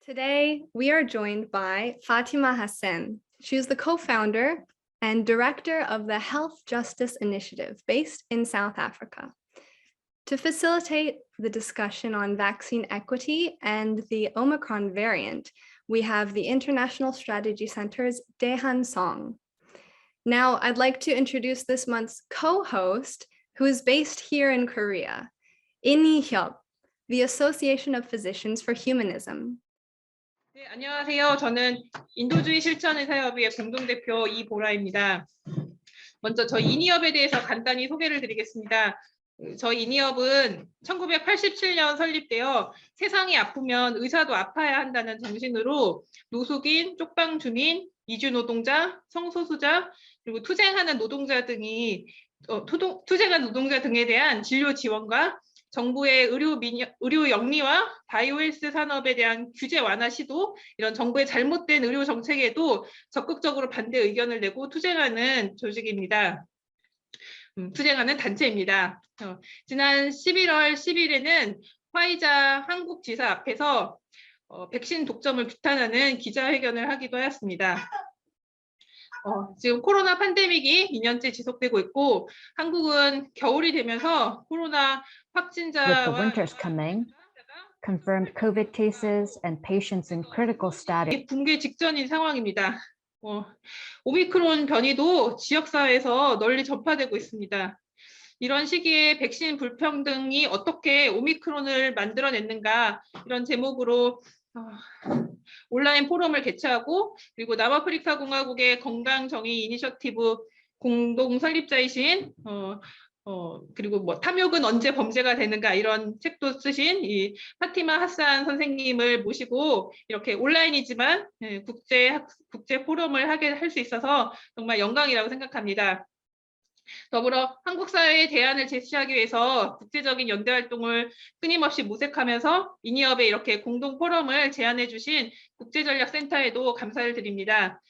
Today, we are joined by Fatima Hassan. She's the co-founder and director of the Health Justice Initiative based in South Africa. To facilitate the discussion on vaccine equity and the Omicron variant, we have the International Strategy Center's Dae-Han Song. Now, I'd like to introduce this month's co-host, who is based here in Korea, In-Hyup, the Association of Physicians for Humanism. 네, 안녕하세요. 저는 인도주의실천의사협의회 공동대표 이보라입니다. 먼저 저희 인이협에 대해서 간단히 소개를 드리겠습니다. 저희 인이협은 1987년 설립되어 세상이 아프면 의사도 아파야 한다는 정신으로 노숙인, 쪽방 주민, 이주 노동자, 성소수자, 그리고 투쟁하는 노동자 등에 대한 진료 지원과 정부의 의료 영리와 바이오헬스 산업에 대한 규제 완화 시도, 이런 정부의 잘못된 의료 정책에도 적극적으로 반대 의견을 내고 투쟁하는 조직입니다. 투쟁하는 단체입니다. 지난 11월 10일에는 화이자 한국 지사 앞에서 백신 독점을 규탄하는 기자회견을 하기도 하였습니다. 지금 코로나 팬데믹이 2년째 지속되고 있고 한국은 겨울이 되면서 코로나 확진자와 With the winters coming, confirmed COVID cases and patients in critical status. 붕괴 직전인 상황입니다. 오미크론 변이도 지역사회에서 널리 전파되고 있습니다. 이런 시기에 백신 불평등이 어떻게 오미크론을 만들어냈는가, 이런 제목으로 온라인 포럼을 개최하고, 그리고 남아프리카공화국의 건강정의 이니셔티브 공동 설립자이신 그리고 탐욕은 언제 범죄가 되는가, 이런 책도 쓰신 이 파티마 하산 선생님을 모시고 이렇게 온라인이지만 국제 포럼을 할 수 있어서 정말 영광이라고 생각합니다. 더불어 한국 사회의 대안을 제시하기 위해서 국제적인 연대 활동을 끊임없이 모색하면서 인이협에 이렇게 공동 포럼을 제안해 주신 국제전략센터에도 감사를 드립니다.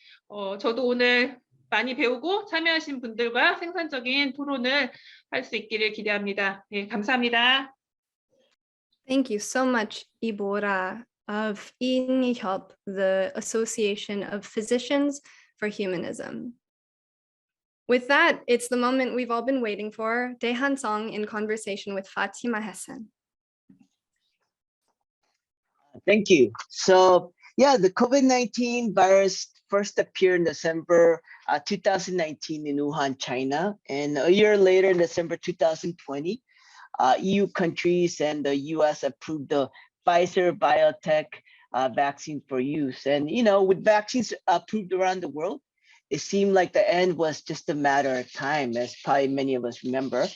저도 오늘 많이 배우고 참여하신 분들과 생산적인 토론을 할 수 있기를 기대합니다. 네, 감사합니다. Thank you so much, Ibora of In-Hyup, the Association of Physicians for Humanism. With that, it's the moment we've all been waiting for, Dae-Han Song in conversation with Fatima Hassan. Thank you. So, yeah, the COVID-19 virus first appeared in December 2019 in Wuhan, China. And a year later, in December 2020, EU countries and the US approved the Pfizer BioNTech vaccine for use. And, you know, with vaccines approved around the world, it seemed like the end was just a matter of time, as probably many of us remember.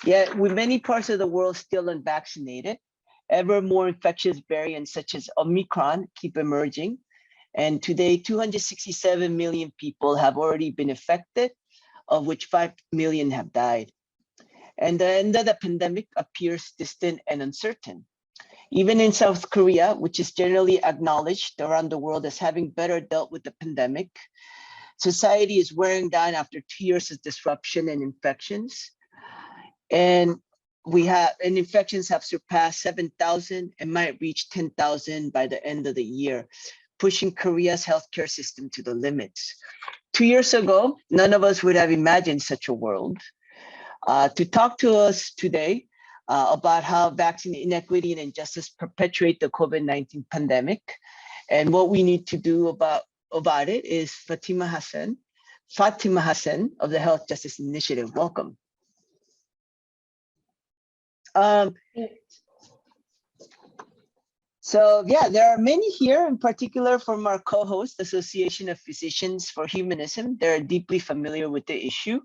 Yet, with many parts of the world still unvaccinated, ever more infectious variants such as Omicron keep emerging. And today, 267 million people have already been affected, of which 5 million have died. And the end of the pandemic appears distant and uncertain. Even in South Korea, which is generally acknowledged around the world as having better dealt with the pandemic, society is wearing down after 2 years of disruption and infections. And infections have surpassed 7,000 and might reach 10,000 by the end of the year, pushing Korea's healthcare system to the limits. 2 years ago, none of us would have imagined such a world. To talk to us today about how vaccine inequity and injustice perpetuate the COVID-19 pandemic and what we need to do about it is Fatima Hassan of the Health Justice Initiative. Welcome. So yeah, there are many here, in particular from our co-host, Association of Physicians for Humanism. They're deeply familiar with the issue,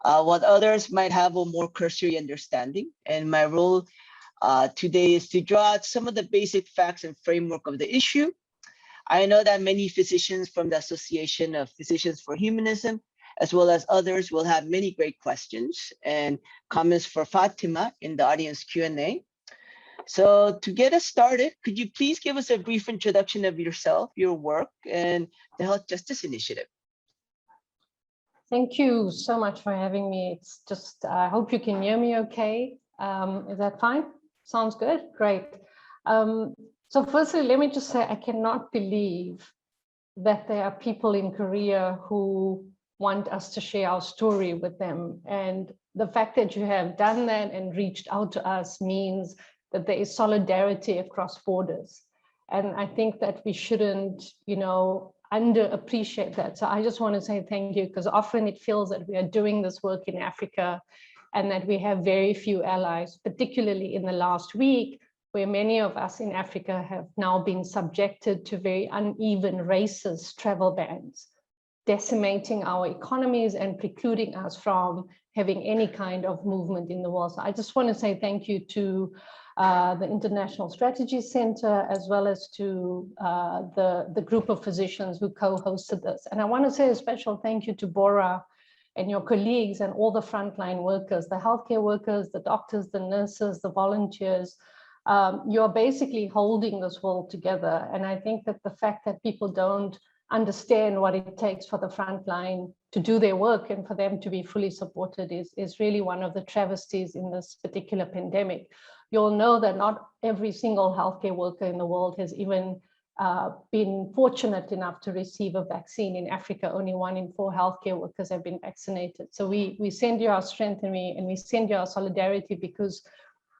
while others might have a more cursory understanding. And my role today is to draw out some of the basic facts and framework of the issue. I know that many physicians from the Association of Physicians for Humanism, as well as others, will have many great questions and comments for Fatima in the audience Q&A. So to get us started, could you please give us a brief introduction of yourself, your work, and the Health Justice Initiative? Thank you so much for having me. It's just, I hope you can hear me okay. Is that fine? Sounds good, great. So firstly, let me just say, I cannot believe that there are people in Korea who want us to share our story with them. And the fact that you have done that and reached out to us means that there is solidarity across borders. And I think that we shouldn't, underappreciate that. So I just want to say thank you, because often it feels that we are doing this work in Africa and that we have very few allies, particularly in the last week, where many of us in Africa have now been subjected to very uneven racist travel bans, decimating our economies and precluding us from having any kind of movement in the world. So I just want to say thank you to the International Strategy Center, as well as to the group of physicians who co-hosted this. And I want to say a special thank you to Bora and your colleagues and all the frontline workers, the healthcare workers, the doctors, the nurses, the volunteers. You're basically holding this world together. And I think that the fact that people don't understand what it takes for the frontline to do their work and for them to be fully supported is really one of the travesties in this particular pandemic. You'll know that not every single healthcare worker in the world has even been fortunate enough to receive a vaccine. In Africa, only 1 in 4 healthcare workers have been vaccinated. So we send you our strength and we send you our solidarity, because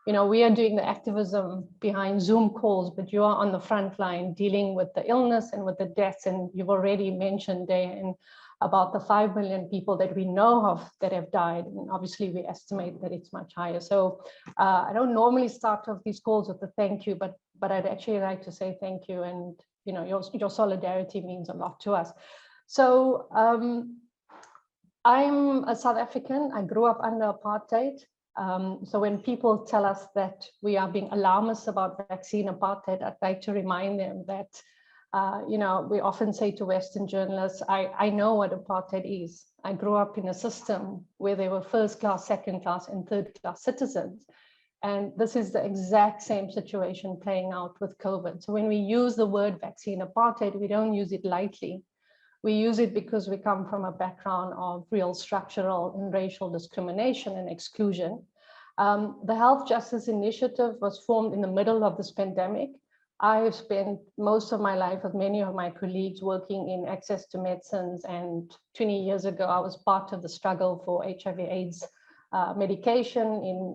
we are doing the activism behind Zoom calls, but you are on the front line dealing with the illness and with the deaths. And you've already mentioned there about the 5 million people that we know of that have died. And obviously we estimate that it's much higher. So I don't normally start off these calls with a thank you, but I'd actually like to say thank you. And your solidarity means a lot to us. So I'm a South African. I grew up under apartheid. So when people tell us that we are being alarmist about vaccine apartheid, I'd like to remind them that, we often say to Western journalists, I know what apartheid is. I grew up in a system where there were first class, second class, and third class citizens. And this is the exact same situation playing out with COVID. So when we use the word vaccine apartheid, we don't use it lightly. We use it because we come from a background of real structural and racial discrimination and exclusion. The Health Justice Initiative was formed in the middle of this pandemic. I have spent most of my life with many of my colleagues working in access to medicines. And 20 years ago, I was part of the struggle for HIV/AIDS medication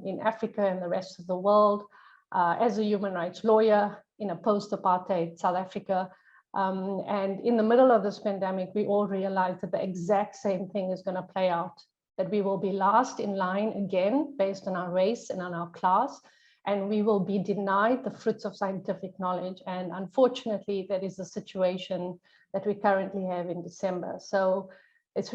in Africa and the rest of the world. As a human rights lawyer in a post-apartheid South Africa, and in the middle of this pandemic, we all realized that the exact same thing is going to play out, that we will be last in line again based on our race and on our class, and we will be denied the fruits of scientific knowledge. And unfortunately, that is the situation that we currently have in December. So it's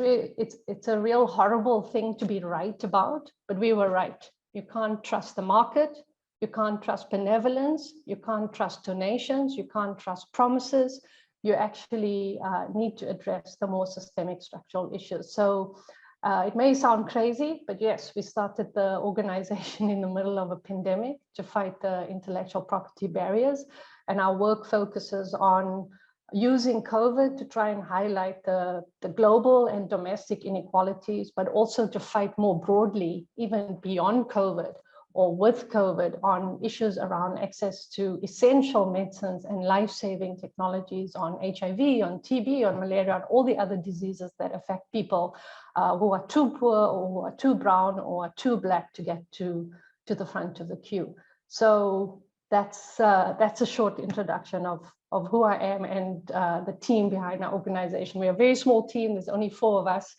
a real horrible thing to be right about, but we were right. You can't trust the market. You can't trust benevolence, you can't trust donations, you can't trust promises. You actually need to address the more systemic structural issues. So it may sound crazy, but yes, we started the organization in the middle of a pandemic to fight the intellectual property barriers. And our work focuses on using COVID to try and highlight the global and domestic inequalities, but also to fight more broadly, even beyond COVID, or with COVID, on issues around access to essential medicines and life-saving technologies, on HIV, on TB, on malaria, on all the other diseases that affect people who are too poor or who are too brown or are too Black to get to the front of the queue. So that's a short introduction of who I am and the team behind our organization. We're a very small team, there's only 4 of us.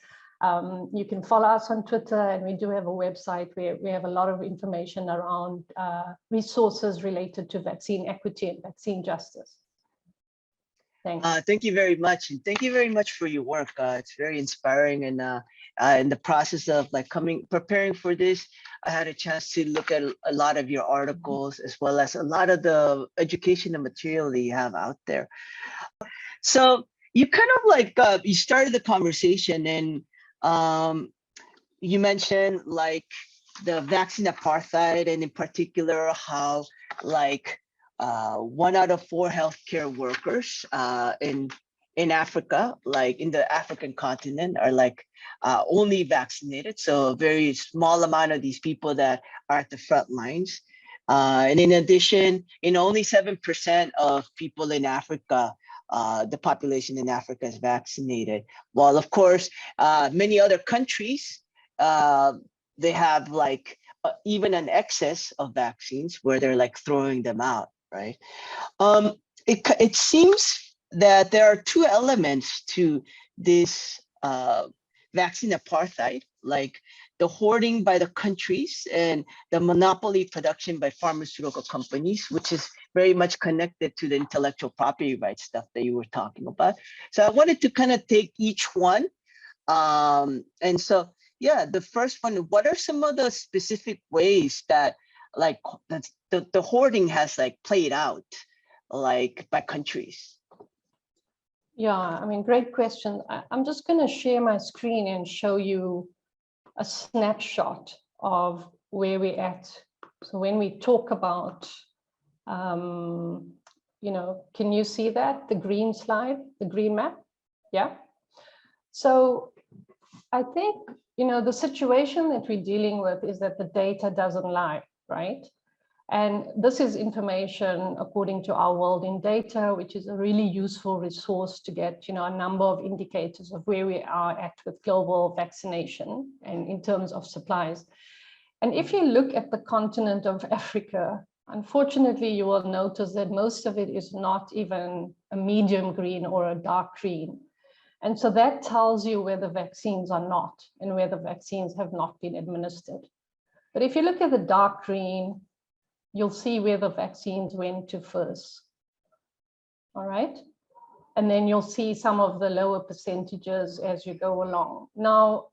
You can follow us on Twitter, and we do have a website where we have a lot of information around resources related to vaccine equity and vaccine justice. Thanks. Thank you very much, and thank you very much for your work. It's very inspiring, and in the process of preparing for this, I had a chance to look at a lot of your articles, as well as a lot of the educational material that you have out there. So you kind of you started the conversation, and you mentioned the vaccine apartheid, and in particular how 1 out of 4 healthcare workers in Africa, in the African continent, are only vaccinated. So a very small amount of these people that are at the front lines. And in addition, only 7% of people in Africa, the population in Africa is vaccinated. While of course, many other countries, they have like even an excess of vaccines where they're like throwing them out, right? It seems that there are two elements to this vaccine apartheid, like the hoarding by the countries and the monopoly production by pharmaceutical companies, which is very much connected to the intellectual property rights stuff that you were talking about. So I wanted to kind of take each one. And so, yeah, the first one, what are some of the specific ways that like the hoarding has like played out like by countries? Yeah, I mean, great question. I'm just going to share my screen and show you a snapshot of where we're at. So when we talk about, can you see that, the green slide, the green map? Yeah. So I think, the situation that we're dealing with is that the data doesn't lie, right? And this is information according to our World in Data, which is a really useful resource to get, a number of indicators of where we are at with global vaccination and in terms of supplies. And if you look at the continent of Africa, unfortunately, you will notice that most of it is not even a medium green or a dark green. And so that tells you where the vaccines are not and where the vaccines have not been administered. But if you look at the dark green, you'll see where the vaccines went to first. All right. And then you'll see some of the lower percentages as you go along. Now,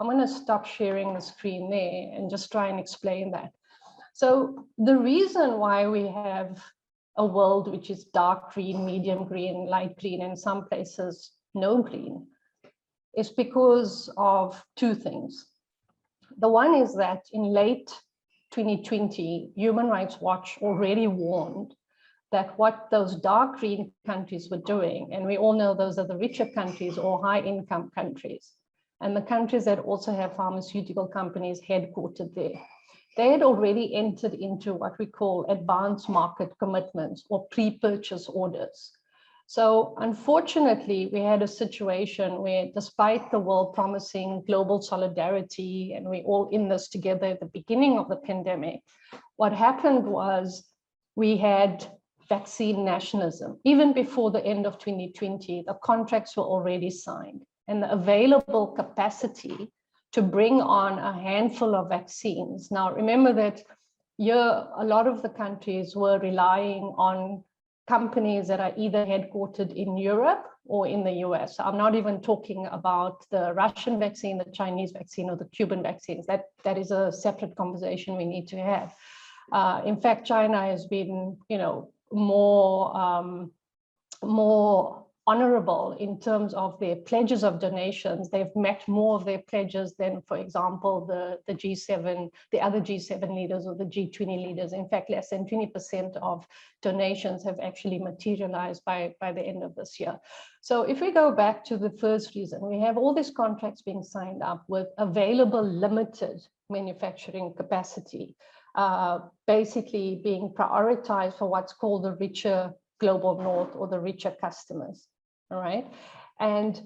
I'm going to stop sharing the screen there and just try and explain that. So the reason why we have a world which is dark green, medium green, light green, and some places no green is because of two things. The one is that in late 2020, Human Rights Watch already warned that what those dark green countries were doing, and we all know those are the richer countries or high income countries, and the countries that also have pharmaceutical companies headquartered there, they had already entered into what we call advanced market commitments or pre-purchase orders. So unfortunately, we had a situation where despite the world promising global solidarity, and we're all in this together at the beginning of the pandemic, what happened was we had vaccine nationalism. Even before the end of 2020, the contracts were already signed, and the available capacity to bring on a handful of vaccines. Now, remember that here, a lot of the countries were relying on companies that are either headquartered in Europe or in the US. I'm not even talking about the Russian vaccine, the Chinese vaccine, or the Cuban vaccines. That is a separate conversation we need to have. In fact, China has been, more honorable in terms of their pledges of donations. They've met more of their pledges than, for example, the G7, the other G7 leaders or the G20 leaders. In fact, less than 20% of donations have actually materialized by the end of this year. So if we go back to the first reason, we have all these contracts being signed up with available limited manufacturing capacity, basically being prioritized for what's called the richer global north or the richer customers. All right. And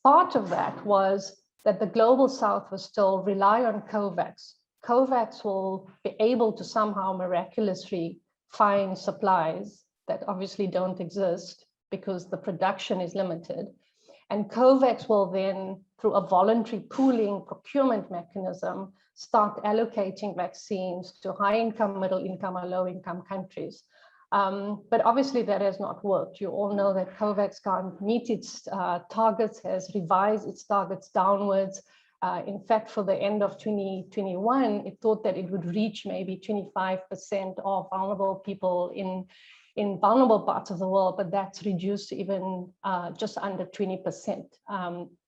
part of that was that the global south was still rely on COVAX. COVAX will be able to somehow miraculously find supplies that obviously don't exist because the production is limited. And COVAX will then, through a voluntary pooling procurement mechanism, start allocating vaccines to high income, middle income, or low income countries. But obviously that has not worked. You all know that COVAX can't meet its targets, has revised its targets downwards. In fact, for the end of 2021, it thought that it would reach maybe 25% of vulnerable people in vulnerable parts of the world, but that's reduced to even just under 20%.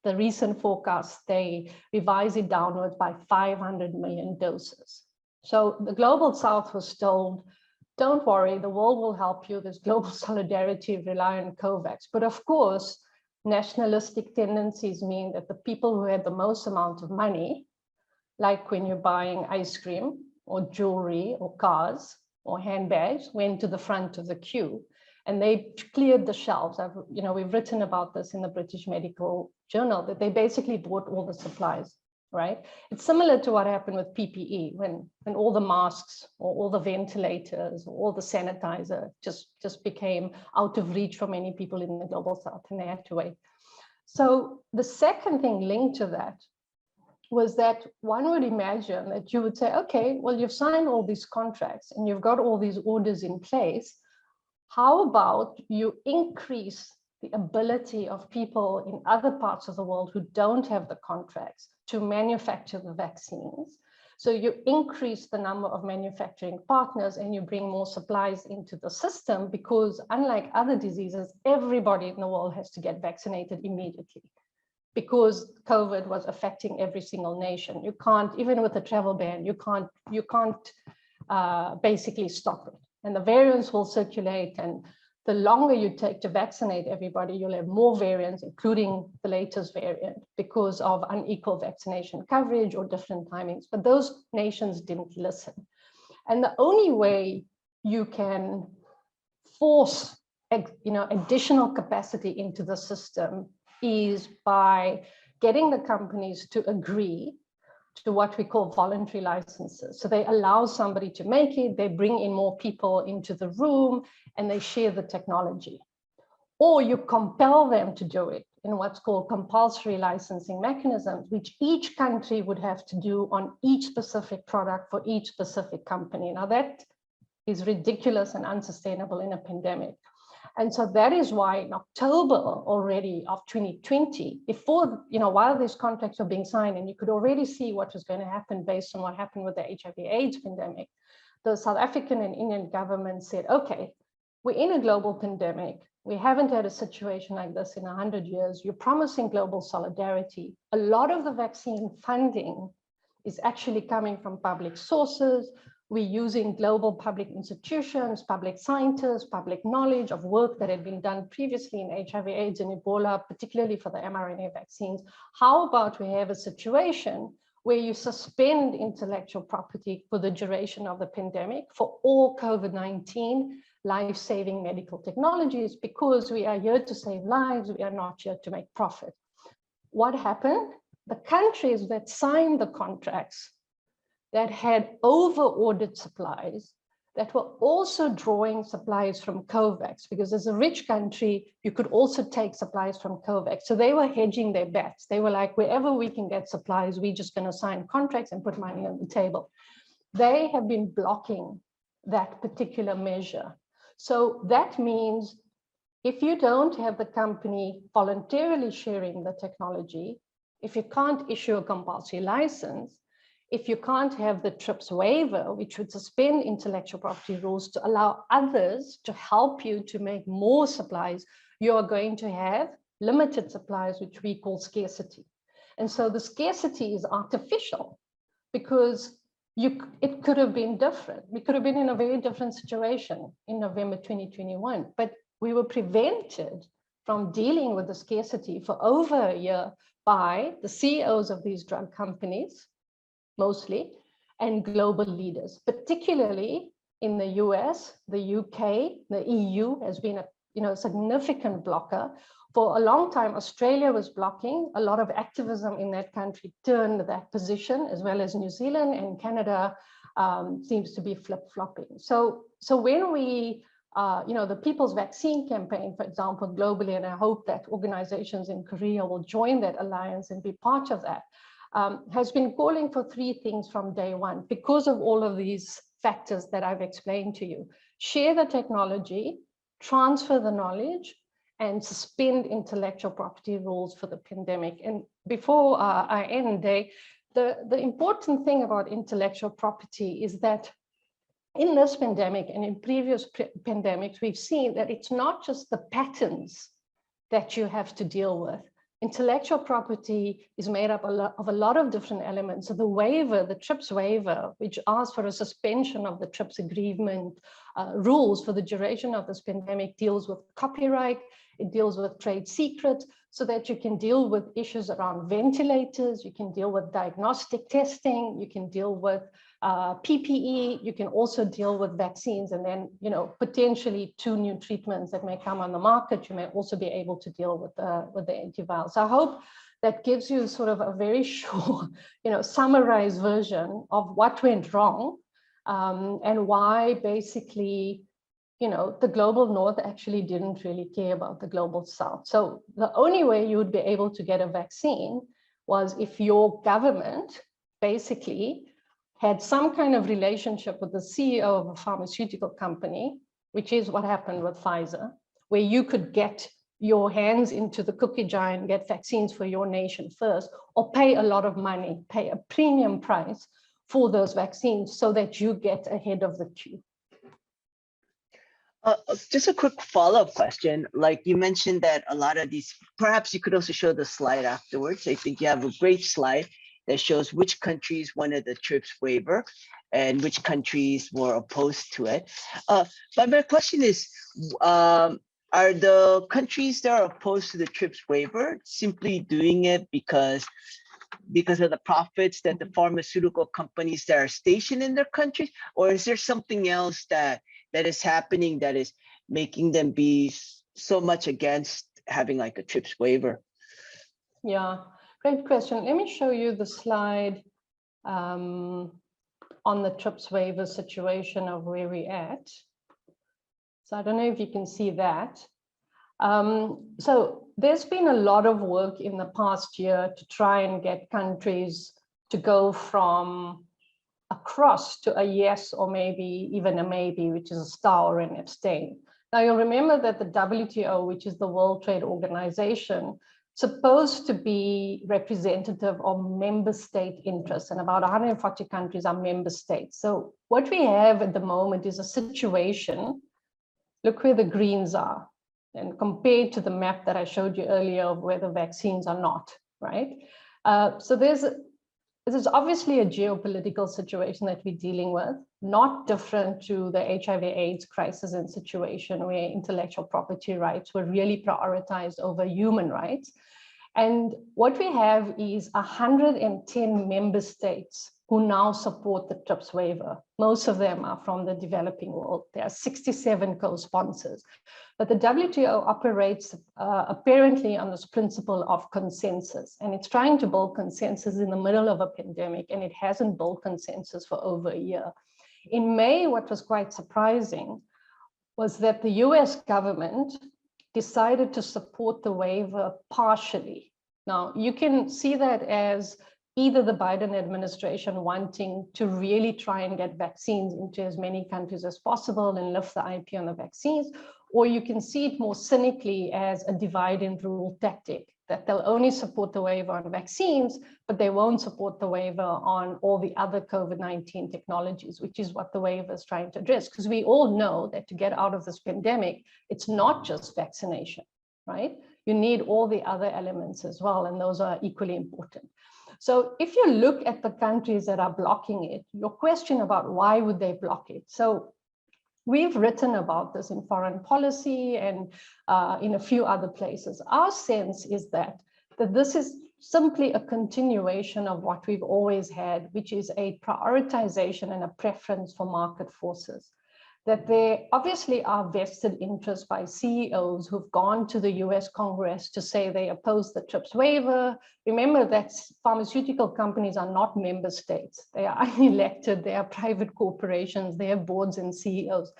The recent forecast, they revised it downwards by 500 million doses. So the global south was told, don't worry, the world will help you. There's global solidarity, rely on COVAX. But of course, nationalistic tendencies mean that the people who had the most amount of money, like when you're buying ice cream, or jewelry or cars or handbags went to the front of the queue, and they cleared the shelves. We've written about this in the British Medical Journal, that they basically bought all the supplies, right? It's similar to what happened with PPE, when all the masks or all the ventilators or all the sanitizer just became out of reach for many people in the global south, and they had to wait. So the second thing linked to that was that one would imagine that you would say, okay, well, you've signed all these contracts and you've got all these orders in place. How about you increase the ability of people in other parts of the world who don't have the contracts to manufacture the vaccines? So you increase the number of manufacturing partners and you bring more supplies into the system, because unlike other diseases, everybody in the world has to get vaccinated immediately, because COVID was affecting every single nation. You can't, even with a travel ban, you can't basically stop it. And the variants will circulate, and the longer you take to vaccinate everybody, you'll have more variants, including the latest variant, because of unequal vaccination coverage or different timings. But those nations didn't listen. And the only way you can force additional capacity into the system is by getting the companies to agree to what we call voluntary licenses. So they allow somebody to make it, they bring in more people into the room, and they share the technology. Or you compel them to do it in what's called compulsory licensing mechanisms, which each country would have to do on each specific product for each specific company. Now that is ridiculous and unsustainable in a pandemic. And so that is why in October already of 2020, before, while these contracts were being signed, and you could already see what was going to happen based on what happened with the HIV/AIDS pandemic, the South African and Indian government said, okay, we're in a global pandemic. We haven't had a situation like this in 100 years. You're promising global solidarity. A lot of the vaccine funding is actually coming from public sources. We're using global public institutions, public scientists, public knowledge of work that had been done previously in HIV/AIDS and Ebola, particularly for the mRNA vaccines. How about we have a situation where you suspend intellectual property for the duration of the pandemic for all COVID-19 life-saving medical technologies, because we are here to save lives, we are not here to make profit. What happened? The countries that signed the contracts that had over-ordered supplies, that were also drawing supplies from COVAX, because as a rich country, you could also take supplies from COVAX. So they were hedging their bets. They were like, wherever we can get supplies, we're just going to sign contracts and put money on the table. They have been blocking that particular measure. So that means if you don't have the company voluntarily sharing the technology, if you can't issue a compulsory license, if you can't have the TRIPS waiver, which would suspend intellectual property rules to allow others to help you to make more supplies, you are going to have limited supplies, which we call scarcity. And so the scarcity is artificial, because it could have been different. We could have been in a very different situation in November 2021, but we were prevented from dealing with the scarcity for over a year by the CEOs of these drug companies, mostly, and global leaders, particularly in the US, the UK, the EU has been a significant blocker. For a long time, Australia was blocking. A lot of activism in that country turned that position, as well as New Zealand, and Canada seems to be flip-flopping. So when we, the People's Vaccine Campaign, for example, globally, and I hope that organizations in Korea will join that alliance and be part of that, has been calling for three things from day one, because of all of these factors that I've explained to you. Share the technology, transfer the knowledge, and suspend intellectual property rules for the pandemic. And before I end, the important thing about intellectual property is that in this pandemic and in previous pandemics, we've seen that it's not just the patents that you have to deal with. Intellectual property is made up of a lot of different elements. So the waiver, the TRIPS waiver, which asks for a suspension of the TRIPS agreement rules for the duration of this pandemic, deals with copyright, it deals with trade secrets, so that you can deal with issues around ventilators, you can deal with diagnostic testing, you can deal with PPE, you can also deal with vaccines, and then, you know, potentially 2 new treatments that may come on the market, you may also be able to deal with the antivirals. So I hope that gives you sort of a very short, you know, summarized version of what went wrong, and why basically, you know, the global north actually didn't really care about the global south. So the only way you would be able to get a vaccine was if your government basically had some kind of relationship with the CEO of a pharmaceutical company, which is what happened with Pfizer, where you could get your hands into the cookie jar and get vaccines for your nation first, or pay a lot of money, pay a premium price for those vaccines so that you get ahead of the queue. Just a quick follow-up question. Like you mentioned that a lot of these, perhaps you could also show the slide afterwards. I think you have a great slide that shows which countries wanted the TRIPS waiver and which countries were opposed to it. But my question is, are the countries that are opposed to the TRIPS waiver simply doing it because of the profits that the pharmaceutical companies that are stationed in their countries, or is there something else that is happening that is making them be so much against having like a TRIPS waiver? Yeah, great question. Let me show you the slide on the TRIPS waiver situation of where we're at. So I don't know if you can see that. So there's been a lot of work in the past year to try and get countries to go from a cross to a yes, or maybe even a maybe, which is a star or an abstain. Now you'll remember that the WTO, which is the World Trade Organization, supposed to be representative of member state interests, and about 140 countries are member states. So what we have at the moment is a situation, look where the greens are, and compared to the map that I showed you earlier of where the vaccines are not, right? So this is obviously a geopolitical situation that we're dealing with, not different to the HIV/AIDS crisis and situation where intellectual property rights were really prioritized over human rights. And what we have is 110 member states who now support the TRIPS waiver. Most of them are from the developing world. There are 67 co-sponsors. But the WTO operates apparently on this principle of consensus, and it's trying to build consensus in the middle of a pandemic, and it hasn't built consensus for over a year. In May, what was quite surprising was that the US government decided to support the waiver partially. Now, you can see that as either the Biden administration wanting to really try and get vaccines into as many countries as possible and lift the IP on the vaccines, or you can see it more cynically as a divide and rule tactic, that they'll only support the waiver on vaccines, but they won't support the waiver on all the other COVID-19 technologies, which is what the waiver is trying to address. Because we all know that to get out of this pandemic, it's not just vaccination, right? You need all the other elements as well, and those are equally important. So if you look at the countries that are blocking it, your question about why would they block it? So we've written about this in foreign policy and in a few other places. Our sense is that this is simply a continuation of what we've always had, which is a prioritization and a preference for market forces. That there obviously are vested interests by CEOs who've gone to the US Congress to say they oppose the TRIPS waiver. Remember that pharmaceutical companies are not member states. They are unelected, they are private corporations, they have boards and CEOs.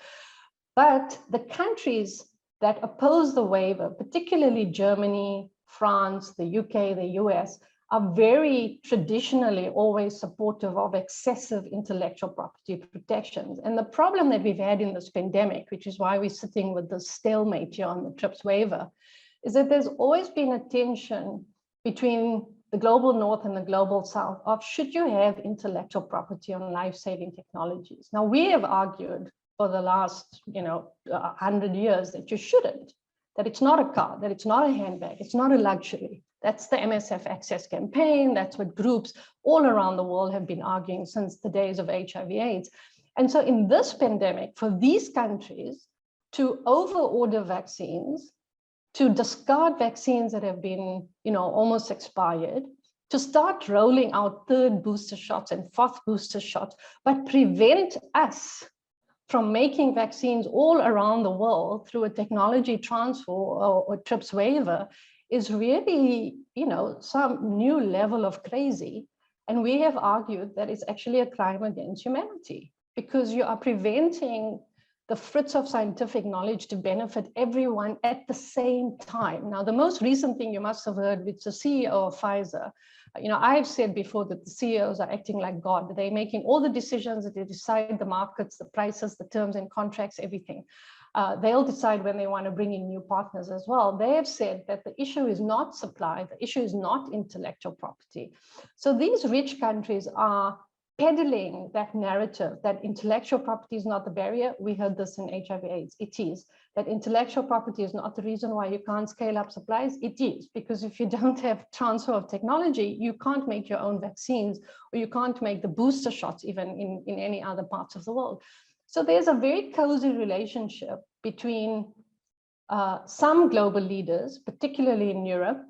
But the countries that oppose the waiver, particularly Germany, France, the UK, the US, are very traditionally always supportive of excessive intellectual property protections. And the problem that we've had in this pandemic, which is why we're sitting with this stalemate here on the TRIPS waiver, is that there's always been a tension between the global north and the global south of should you have intellectual property on life-saving technologies. Now, we have argued for the last 100 years that you shouldn't, that it's not a car, that it's not a handbag, it's not a luxury. That's the MSF Access campaign. That's what groups all around the world have been arguing since the days of HIV/AIDS. And so in this pandemic, for these countries to over-order vaccines, to discard vaccines that have been almost expired, to start rolling out third booster shots and fourth booster shots, but prevent us from making vaccines all around the world through a technology transfer or TRIPS waiver is really, some new level of crazy. And we have argued that it's actually a crime against humanity, because you are preventing the fruits of scientific knowledge to benefit everyone at the same time. Now, the most recent thing you must have heard with the CEO of Pfizer, I've said before that the CEOs are acting like God. They're making all the decisions, that they decide the markets, the prices, the terms and contracts, everything. They'll decide when they want to bring in new partners as well. They have said that the issue is not supply, the issue is not intellectual property. So these rich countries are peddling that narrative that intellectual property is not the barrier. We heard this in HIV/AIDS. It is. That intellectual property is not the reason why you can't scale up supplies. It is, because if you don't have transfer of technology, you can't make your own vaccines, or you can't make the booster shots even in any other parts of the world. So there's a very cozy relationship between some global leaders, particularly in Europe,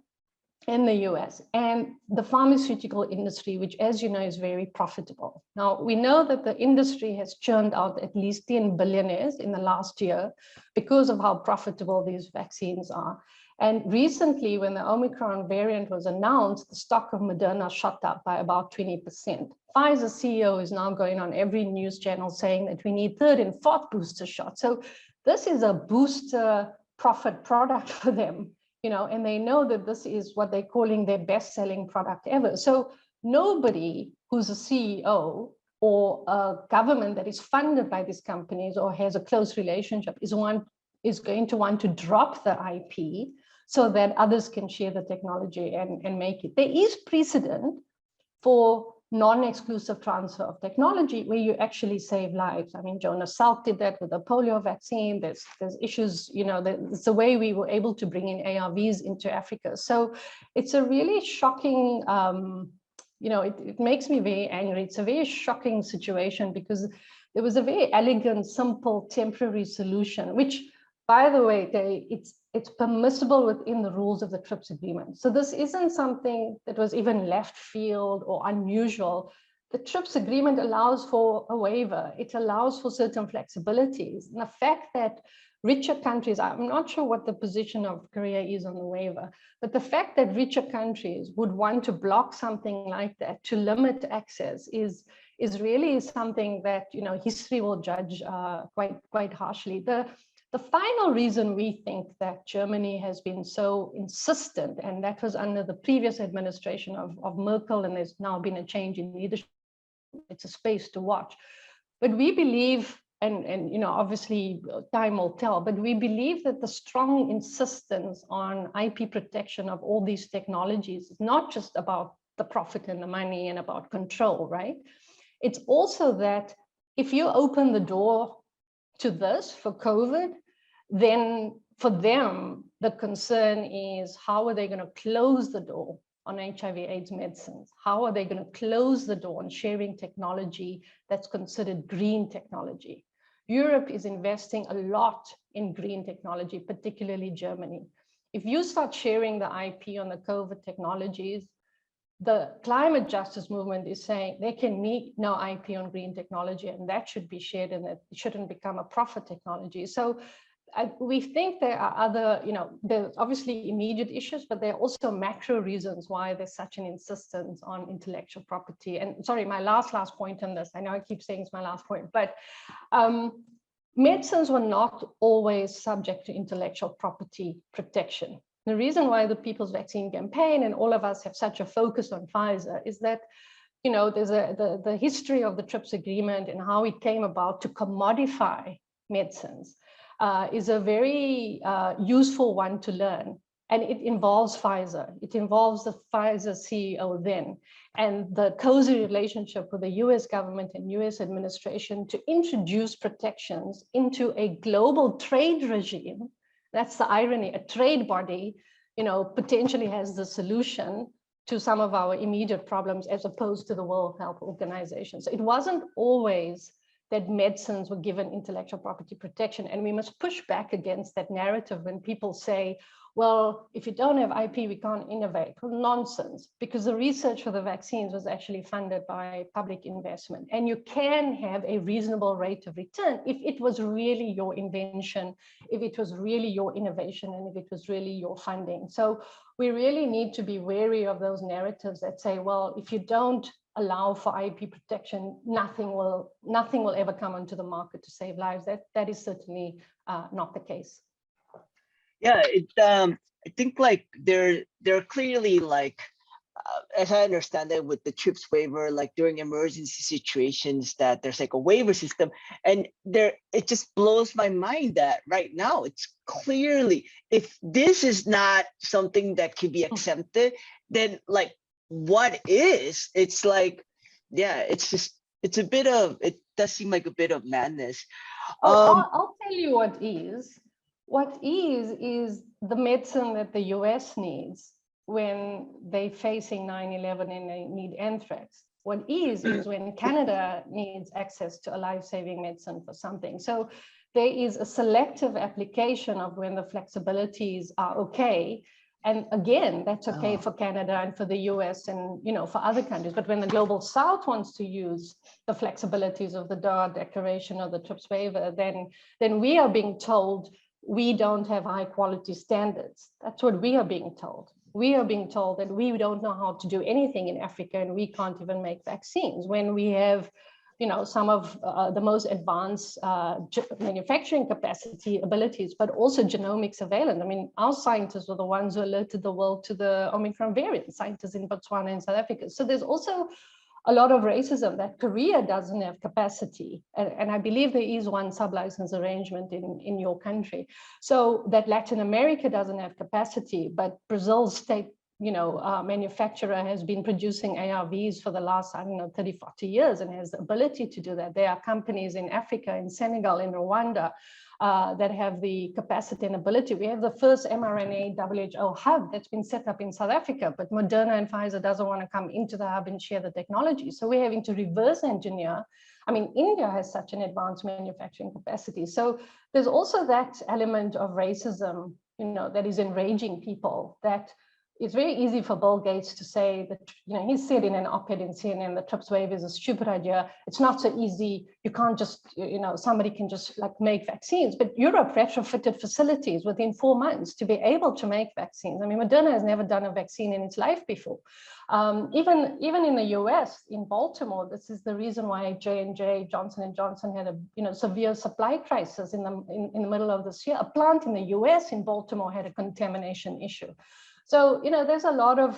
in the US, and the pharmaceutical industry, which, as you know, is very profitable. Now, we know that the industry has churned out at least 10 billionaires in the last year because of how profitable these vaccines are. And recently, when the Omicron variant was announced, the stock of Moderna shot up by about 20%. Pfizer's CEO is now going on every news channel saying that we need third and fourth booster shots. So this is a booster profit product for them. And they know that this is what they're calling their best-selling product ever. So nobody who's a CEO or a government that is funded by these companies or has a close relationship is going to want to drop the IP so that others can share the technology and make it. There is precedent for non-exclusive transfer of technology where you actually save lives. I mean, Jonas Salk did that with the polio vaccine. There's issues, it's the way we were able to bring in ARVs into Africa. So it's a really shocking, it makes me very angry. It's a very shocking situation because there was a very elegant, simple, temporary solution, which, by the way, it's permissible within the rules of the TRIPS agreement. So this isn't something that was even left field or unusual. The TRIPS agreement allows for a waiver. It allows for certain flexibilities. And the fact that richer countries, I'm not sure what the position of Korea is on the waiver, but the fact that richer countries would want to block something like that to limit access is really something that history will judge quite harshly. The final reason we think that Germany has been so insistent, and that was under the previous administration of Merkel, and there's now been a change in leadership, it's a space to watch. But we believe, and obviously time will tell, but we believe that the strong insistence on IP protection of all these technologies is not just about the profit and the money and about control, right? It's also that if you open the door to this for COVID, then for them, the concern is how are they going to close the door on HIV/AIDS medicines? How are they going to close the door on sharing technology that's considered green technology? Europe is investing a lot in green technology, particularly Germany. If you start sharing the IP on the COVID technologies, the climate justice movement is saying they can meet no IP on green technology, and that should be shared, and that it shouldn't become a profit technology. So we think there are other, there's obviously immediate issues, but there are also macro reasons why there's such an insistence on intellectual property. And sorry, my last point on this, I know I keep saying it's my last point, but medicines were not always subject to intellectual property protection. The reason why the People's Vaccine Campaign and all of us have such a focus on Pfizer is that, there's the history of the TRIPS agreement and how it came about to commodify medicines. Is a very useful one to learn. And it involves Pfizer. It involves the Pfizer CEO then, and the cozy relationship with the US government and US administration to introduce protections into a global trade regime. That's the irony. A trade body, potentially has the solution to some of our immediate problems as opposed to the World Health Organization. So it wasn't always that medicines were given intellectual property protection. And we must push back against that narrative when people say, well, if you don't have IP, we can't innovate. Well, nonsense, because the research for the vaccines was actually funded by public investment. And you can have a reasonable rate of return if it was really your invention, if it was really your innovation, and if it was really your funding. So we really need to be wary of those narratives that say, well, if you don't allow for IP protection, nothing will ever come onto the market to save lives. That is certainly not the case. Yeah, I think like they're clearly like, as I understand it, with the TRIPS waiver, like during emergency situations, that there's like a waiver system, and it just blows my mind that right now it's clearly, if this is not something that can be exempted, then like what is? It's like, yeah, it does seem like a bit of madness. I'll tell you what is. What is the medicine that the US needs when they're facing 9/11 and they need anthrax. What is when Canada needs access to a life-saving medicine for something. So there is a selective application of when the flexibilities are okay. And again, that's okay for Canada and for the US and for other countries. But when the Global South wants to use the flexibilities of the Doha Declaration or the TRIPS waiver, then we are being told we don't have high quality standards. That's what we are being told. We are being told that we don't know how to do anything in Africa and we can't even make vaccines when we have, some of the most advanced manufacturing capacity abilities, but also genomic surveillance. I mean, our scientists were the ones who alerted the world to the Omicron variant, scientists in Botswana and South Africa. So there's also a lot of racism that Korea doesn't have capacity. And I believe there is one sublicense arrangement in your country. So that Latin America doesn't have capacity, but Brazil's state manufacturer has been producing ARVs for the last, 30, 40 years and has the ability to do that. There are companies in Africa, in Senegal, in Rwanda, that have the capacity and ability. We have the first mRNA WHO hub that's been set up in South Africa, but Moderna and Pfizer doesn't want to come into the hub and share the technology. So we're having to reverse engineer. I mean, India has such an advanced manufacturing capacity. So there's also that element of racism, that is enraging people, that it's very easy for Bill Gates to say that, he said in an op-ed in CNN, the TRIPS waiver is a stupid idea. It's not so easy. You can't just, somebody can just like make vaccines. But Europe retrofitted facilities within 4 months to be able to make vaccines. I mean, Moderna has never done a vaccine in its life before. Even in the US, in Baltimore, this is the reason why J&J, Johnson & Johnson had a severe supply crisis in the middle of this year. A plant in the US in Baltimore had a contamination issue. So, there's a lot of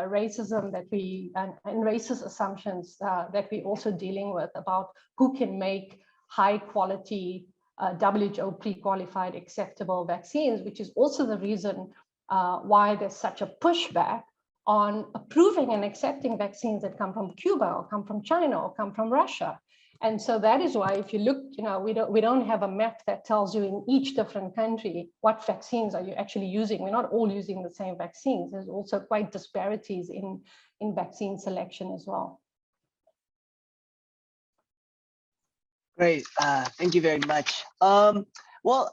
racism that and racist assumptions that we're also dealing with about who can make high quality WHO pre-qualified acceptable vaccines, which is also the reason why there's such a pushback on approving and accepting vaccines that come from Cuba or come from China or come from Russia. And so that is why, if you look, we don't have a map that tells you in each different country what vaccines are you actually using. We're not all using the same vaccines. There's also quite disparities in vaccine selection as well. Great, thank you very much. Well,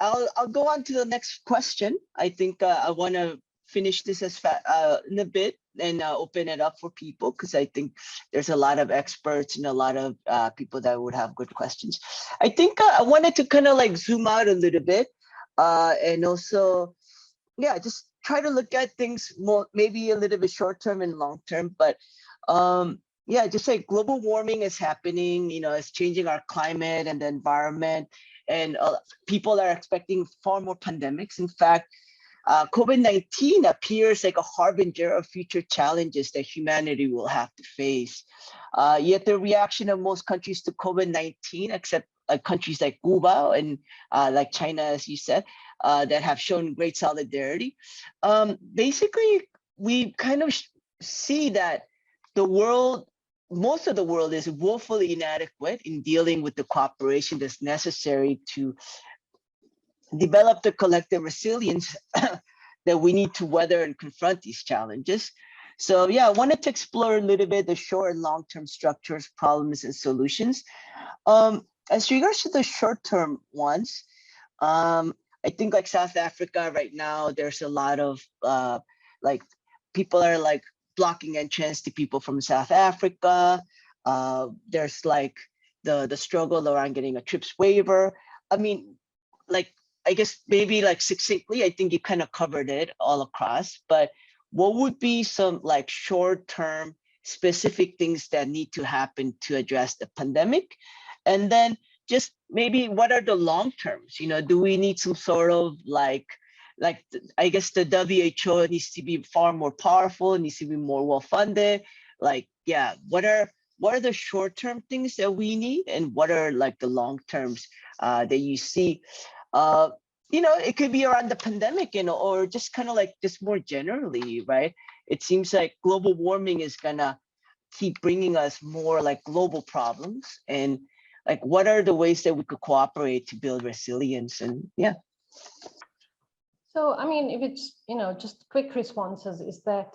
I'll go on to the next question. I think I want to finish this in a bit and open it up for people, because I think there's a lot of experts and a lot of people that would have good questions. I think I wanted to kind of like zoom out a little bit and also, just try to look at things more, maybe a little bit short term and long term, but just like global warming is happening, it's changing our climate and the environment, and people are expecting far more pandemics. In fact, COVID-19 appears like a harbinger of future challenges that humanity will have to face. Yet the reaction of most countries to COVID-19, except countries like Cuba and like China, as you said, that have shown great solidarity. Basically, we kind of see that most of the world is woefully inadequate in dealing with the cooperation that's necessary to develop the collective resilience that we need to weather and confront these challenges. So yeah, I wanted to explore a little bit the short and long-term structures, problems, and solutions. As regards to the short-term ones, I think like South Africa right now, there's a lot of like people are like blocking entrance to people from South Africa. There's like the struggle around getting a TRIPS waiver. I mean, like, I guess maybe like succinctly, I think you kind of covered it all across, but what would be some like short-term specific things that need to happen to address the pandemic? And then just maybe what are the long terms? You know, do we need some sort of like I guess the WHO needs to be far more powerful, needs to be more well-funded. Like, yeah, what are the short-term things that we need, and what are like the long terms that you see? You know, it could be around the pandemic, you know, or just kind of like just more generally, right? It seems like global warming is gonna keep bringing us more like global problems, and like what are the ways that we could cooperate to build resilience? And yeah. So, I mean, if it's, you know, just quick responses is that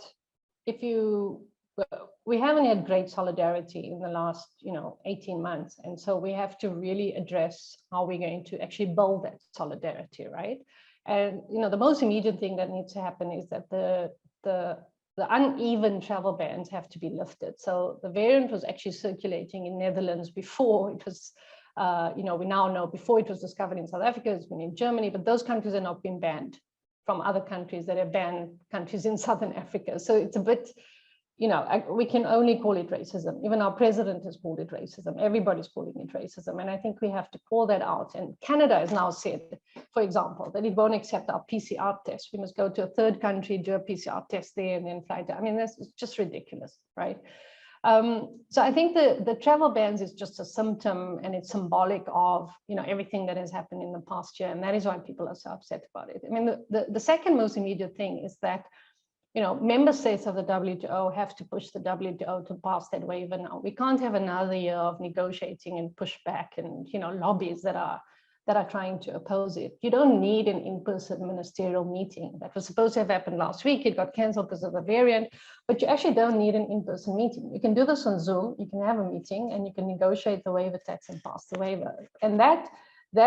if you, we haven't had great solidarity in the last, you know, 18 months. And so we have to really address how we're going to actually build that solidarity, right? And, you know, the most immediate thing that needs to happen is that the uneven travel bans have to be lifted. So the variant was actually circulating in Netherlands before it was, you know, we now know before it was discovered in South Africa, it's been in Germany, but those countries have not been banned from other countries that have banned countries in Southern Africa. So it's a bit, you know, we can only call it racism. Even our president has called it racism. Everybody's calling it racism. And I think we have to call that out. And Canada has now said, for example, that it won't accept our PCR test. We must go to a third country, do a PCR test there, and then fly down. I mean, that's just ridiculous, right? So I think the travel bans is just a symptom, and it's symbolic of, you know, everything that has happened in the past year. And that is why people are so upset about it. I mean, the second most immediate thing is that, you know, member states of the WTO have to push the WTO to pass that waiver now. We can't have another year of negotiating and pushback and, you know, lobbies that are trying to oppose it. You don't need an in-person ministerial meeting. That was supposed to have happened last week. It got canceled because of the variant, but you actually don't need an in-person meeting. You can do this on Zoom, you can have a meeting, and you can negotiate the waiver tax and pass the waiver. And that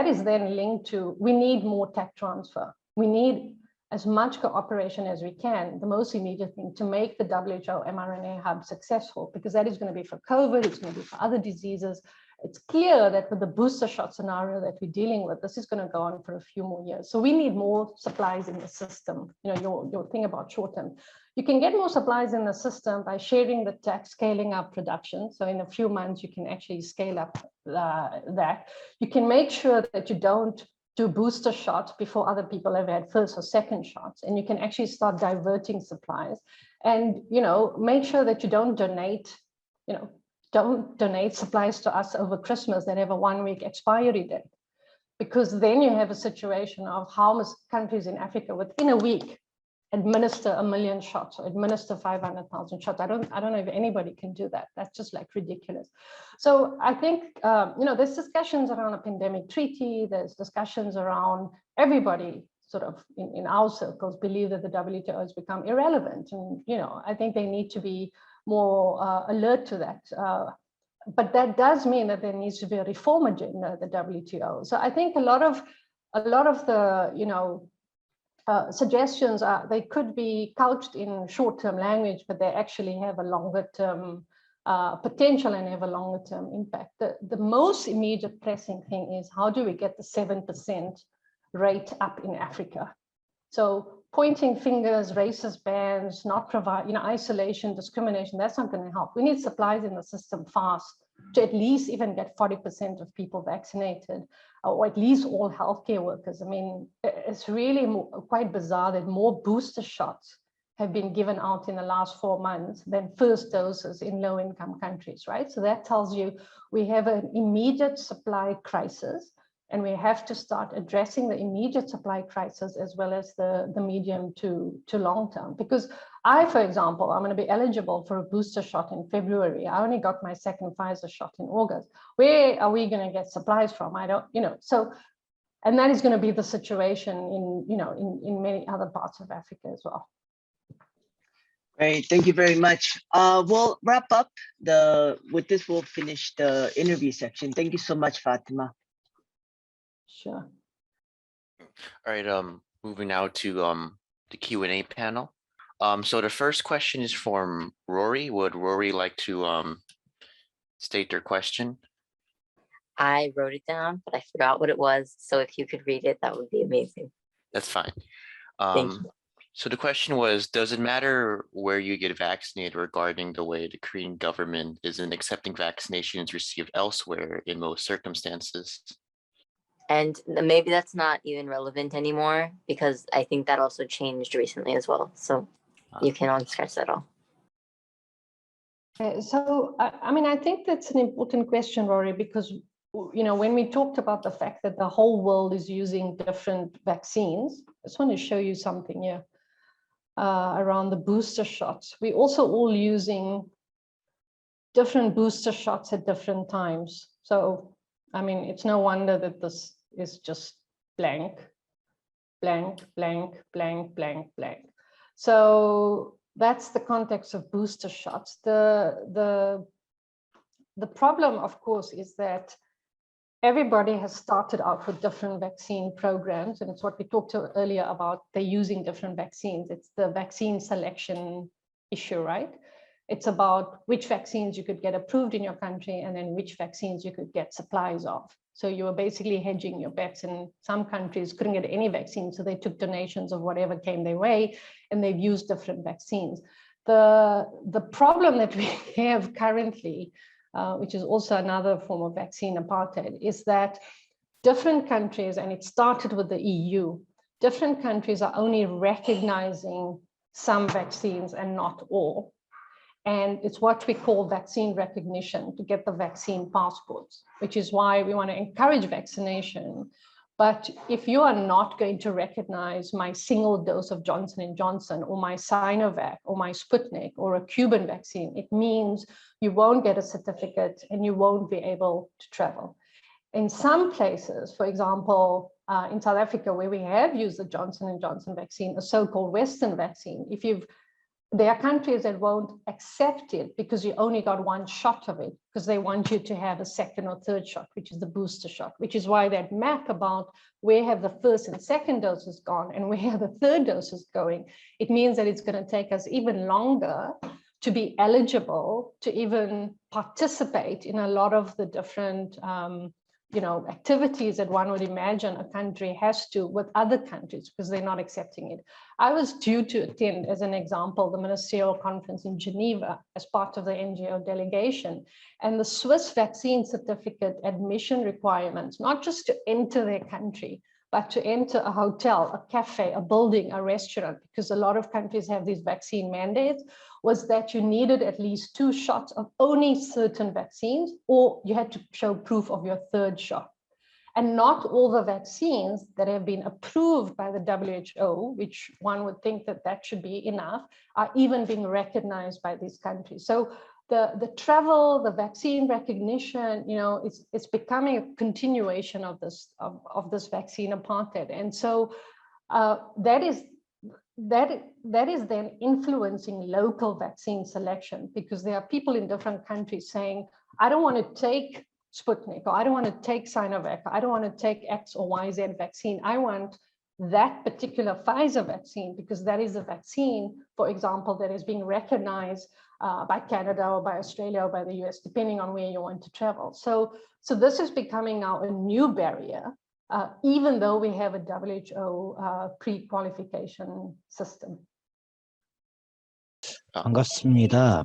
is then linked to, we need more tech transfer. We need as much cooperation as we can, the most immediate thing, to make the WHO mRNA hub successful, because that is going to be for COVID, it's going to be for other diseases. It's clear that with the booster shot scenario that we're dealing with, this is going to go on for a few more years. So we need more supplies in the system. You know, your thing about short term. You can get more supplies in the system by sharing the tech, scaling up production. So in a few months, you can actually scale up that. You can make sure that you don't do booster shots before other people have had first or second shots, and you can actually start diverting supplies, and, you know, make sure that you don't donate, you know, don't donate supplies to us over Christmas that have a 1-week expiry date, because then you have a situation of how most countries in Africa within a week administer 1 million shots or administer 500,000 shots. I don't know if anybody can do that. That's just like ridiculous. So I think, you know, there's discussions around a pandemic treaty. There's discussions around, everybody sort of in our circles believe that the WTO has become irrelevant. And, you know, I think they need to be more alert to that. But that does mean that there needs to be a reform agenda at the WTO. So I think a lot of the, you know, suggestions are, they could be couched in short-term language, but they actually have a longer-term potential and have a longer-term impact. The most immediate pressing thing is, how do we get the 7% rate up in Africa? So pointing fingers, racist bans, not provide, you know, isolation, discrimination, that's not going to help. We need supplies in the system fast to at least even get 40% of people vaccinated, or at least all healthcare workers. I mean, it's really quite bizarre that more booster shots have been given out in the last 4 months than first doses in low-income countries, right? So that tells you we have an immediate supply crisis, and we have to start addressing the immediate supply crisis as well as the medium to long term. Because I, for example, I'm going to be eligible for a booster shot in February. I only got my second Pfizer shot in August. Where are we going to get supplies from? I don't, you know, so, and that is going to be the situation in, you know, in many other parts of Africa as well. Great, thank you very much. We'll wrap up with this. We'll finish the interview section. Thank you so much, Fatima. Sure. All right, moving now to the Q&A panel. So the first question is from Rory. Would Rory like to state their question? I wrote it down, but I forgot what it was. So if you could read it, that would be amazing. That's fine. Thank you. So the question was, does it matter where you get vaccinated regarding the way the Korean government isn't accepting vaccinations received elsewhere in most circumstances? And maybe that's not even relevant anymore because I think that also changed recently as well. So you can unscratch that all. So, I mean, I think that's an important question, Rory, because, you know, when we talked about the fact that the whole world is using different vaccines, I just want to show you something here around the booster shots. We're also all using different booster shots at different times. So, I mean, it's no wonder that this is just blank, blank, blank, blank, blank, blank. So that's the context of booster shots. The problem, of course, is that everybody has started out with different vaccine programs, and it's what we talked earlier about. They're using different vaccines. It's the vaccine selection issue, right? It's about which vaccines you could get approved in your country and then which vaccines you could get supplies of. So you were basically hedging your bets, and some countries couldn't get any vaccine, so they took donations of whatever came their way, and they've used different vaccines. The problem that we have currently, which is also another form of vaccine apartheid, is that different countries, and it started with the EU, different countries are only recognizing some vaccines and not all. And it's what we call vaccine recognition to get the vaccine passports, which is why we want to encourage vaccination. But if you are not going to recognize my single dose of Johnson & Johnson or my Sinovac or my Sputnik or a Cuban vaccine, it means you won't get a certificate and you won't be able to travel. In some places, for example, in South Africa, where we have used the Johnson & Johnson vaccine, a so-called Western vaccine, there are countries that won't accept it because you only got one shot of it, because they want you to have a second or third shot, which is the booster shot, which is why that map about where have the first and second doses gone and where are the third doses going, it means that it's going to take us even longer to be eligible to even participate in a lot of the different activities that one would imagine a country has to with other countries because they're not accepting it. I was due to attend, as an example, the ministerial conference in Geneva as part of the NGO delegation, and the Swiss vaccine certificate admission requirements, not just to enter their country, but to enter a hotel, a cafe, a building, a restaurant, because a lot of countries have these vaccine mandates, was that you needed at least 2 shots of only certain vaccines, or you had to show proof of your third shot. And not all the vaccines that have been approved by the WHO, which one would think that that should be enough, are even being recognized by these countries. So the travel, the vaccine recognition, it's becoming a continuation of this vaccine apartheid. And so that is then influencing local vaccine selection, because there are people in different countries saying, I don't want to take Sputnik, or I don't want to take Sinovac, or I don't want to take X or YZ vaccine. I want that particular Pfizer vaccine, because that is a vaccine, for example, that is being recognized by Canada or by Australia or by the US, depending on where you want to travel. So this is becoming now a new barrier, even though we have a WHO pre-qualification system. 반갑습니다.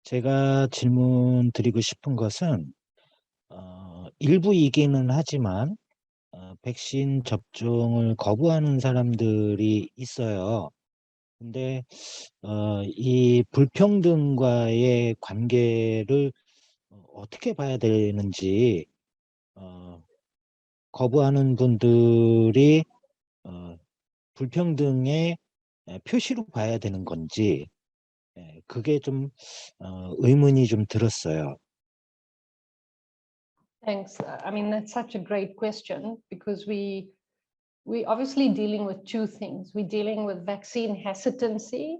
제가 질문 드리고 싶은 것은 일부이기는 하지만 백신 접종을 거부하는 사람들이 있어요. 근데 이 불평등과의 관계를 어떻게 봐야 되는지, 거부하는 분들이 불평등의 표시로 봐야 되는 건지, 그게 좀 의문이 좀 들었어요. Thanks. I mean, that's such a great question, because we obviously dealing with two things. We're dealing with vaccine hesitancy,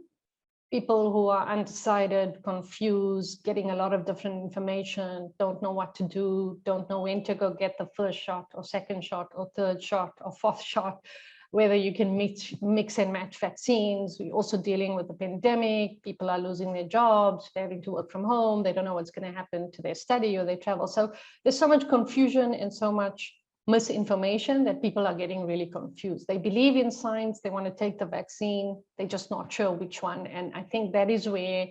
people who are undecided, confused, getting a lot of different information, don't know what to do, don't know when to go get the first shot or second shot or third shot or fourth shot, whether you can mix and match vaccines. We're also dealing with the pandemic. People are losing their jobs, they're having to work from home. They don't know what's going to happen to their study or their travel. So there's so much confusion and so much misinformation that people are getting really confused. They believe in science, they want to take the vaccine, they're just not sure which one. And I think that is where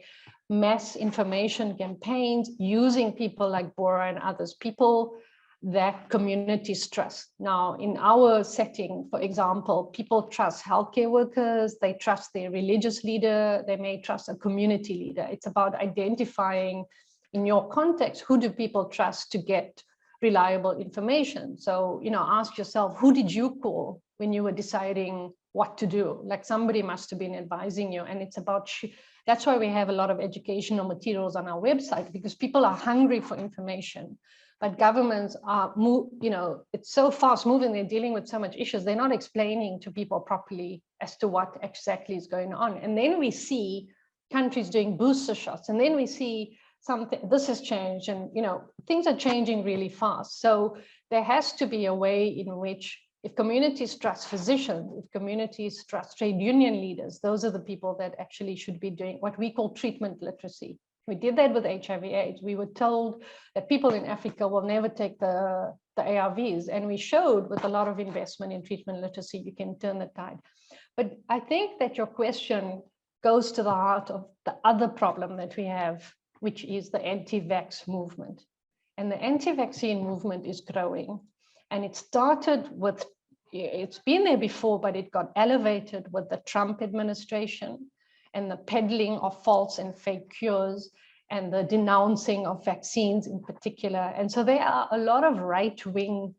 mass information campaigns using people like Bora and others, people that communities trust. Now, in our setting, for example, people trust healthcare workers, they trust their religious leader, they may trust a community leader. It's about identifying in your context, who do people trust to get reliable information? So, ask yourself, who did you call when you were deciding what to do? Like somebody must have been advising you. And it's about, that's why we have a lot of educational materials on our website, because people are hungry for information. But governments are, it's so fast moving, they're dealing with so much issues, they're not explaining to people properly as to what exactly is going on. And then we see countries doing booster shots, and then we see something, this has changed, and things are changing really fast. So there has to be a way in which, if communities trust physicians, if communities trust trade union leaders, those are the people that actually should be doing what we call treatment literacy. We did that with HIV/AIDS. We were told that people in Africa will never take the ARVs, and we showed with a lot of investment in treatment literacy, you can turn the tide. But I think that your question goes to the heart of the other problem that we have, which is the anti-vax movement. And the anti-vaccine movement is growing. And it started with, it's been there before, but it got elevated with the Trump administration and the peddling of false and fake cures and the denouncing of vaccines in particular. And so there are a lot of right-wing,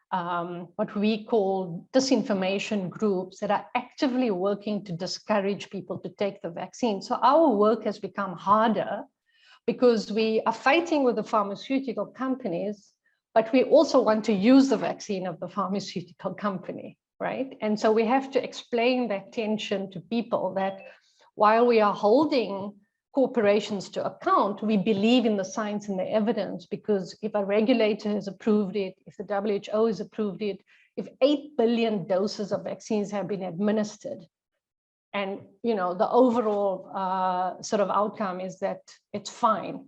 what we call disinformation groups that are actively working to discourage people to take the vaccine. So our work has become harder because we are fighting with the pharmaceutical companies, but we also want to use the vaccine of the pharmaceutical company, right? And so we have to explain that tension to people, that while we are holding corporations to account, we believe in the science and the evidence, because if a regulator has approved it, if the WHO has approved it, if 8 billion doses of vaccines have been administered, and the overall sort of outcome is that it's fine,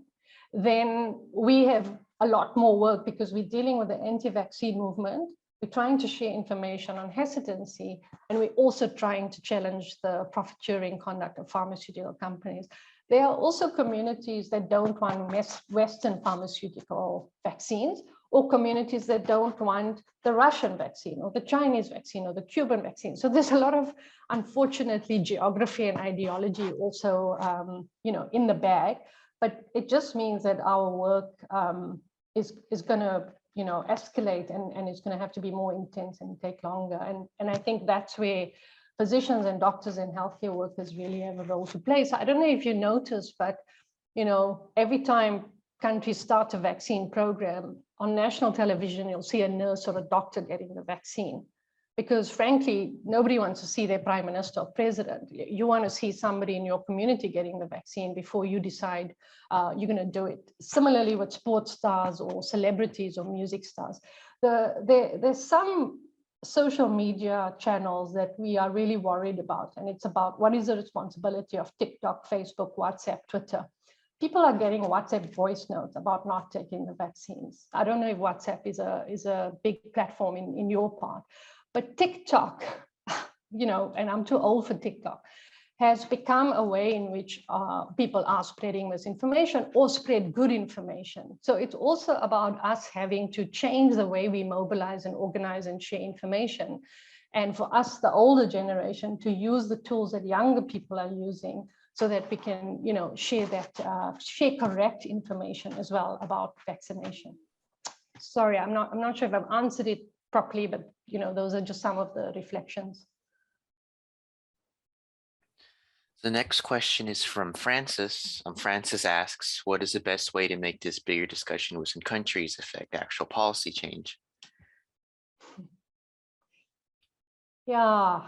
then we have a lot more work, because we're dealing with the anti-vaccine movement. We're trying to share information on hesitancy, and we're also trying to challenge the profiteering conduct of pharmaceutical companies. There are also communities that don't want Western pharmaceutical vaccines, or communities that don't want the Russian vaccine or the Chinese vaccine or the Cuban vaccine. So there's a lot of, unfortunately, geography and ideology also, in the bag. But it just means that our work is going to, escalate, and it's going to have to be more intense and take longer. And I think that's where physicians and doctors and healthcare workers really have a role to play. So I don't know if you noticed, but every time countries start a vaccine program on national television, you'll see a nurse or a doctor getting the vaccine, because frankly, nobody wants to see their prime minister or president. You want to see somebody in your community getting the vaccine before you decide you're going to do it. Similarly with sports stars or celebrities or music stars. There's some social media channels that we are really worried about, and it's about what is the responsibility of TikTok, Facebook, WhatsApp, Twitter. People are getting WhatsApp voice notes about not taking the vaccines. I don't know if WhatsApp is a big platform in your part, but TikTok, and I'm too old for TikTok, has become a way in which people are spreading misinformation or spread good information. So it's also about us having to change the way we mobilize and organize and share information. And for us, the older generation, to use the tools that younger people are using, so that we can, share correct information as well about vaccination. Sorry, I'm not sure if I've answered it properly, but those are just some of the reflections. The next question is from Francis. Francis asks, what is the best way to make this bigger discussion within countries affect actual policy change? Yeah,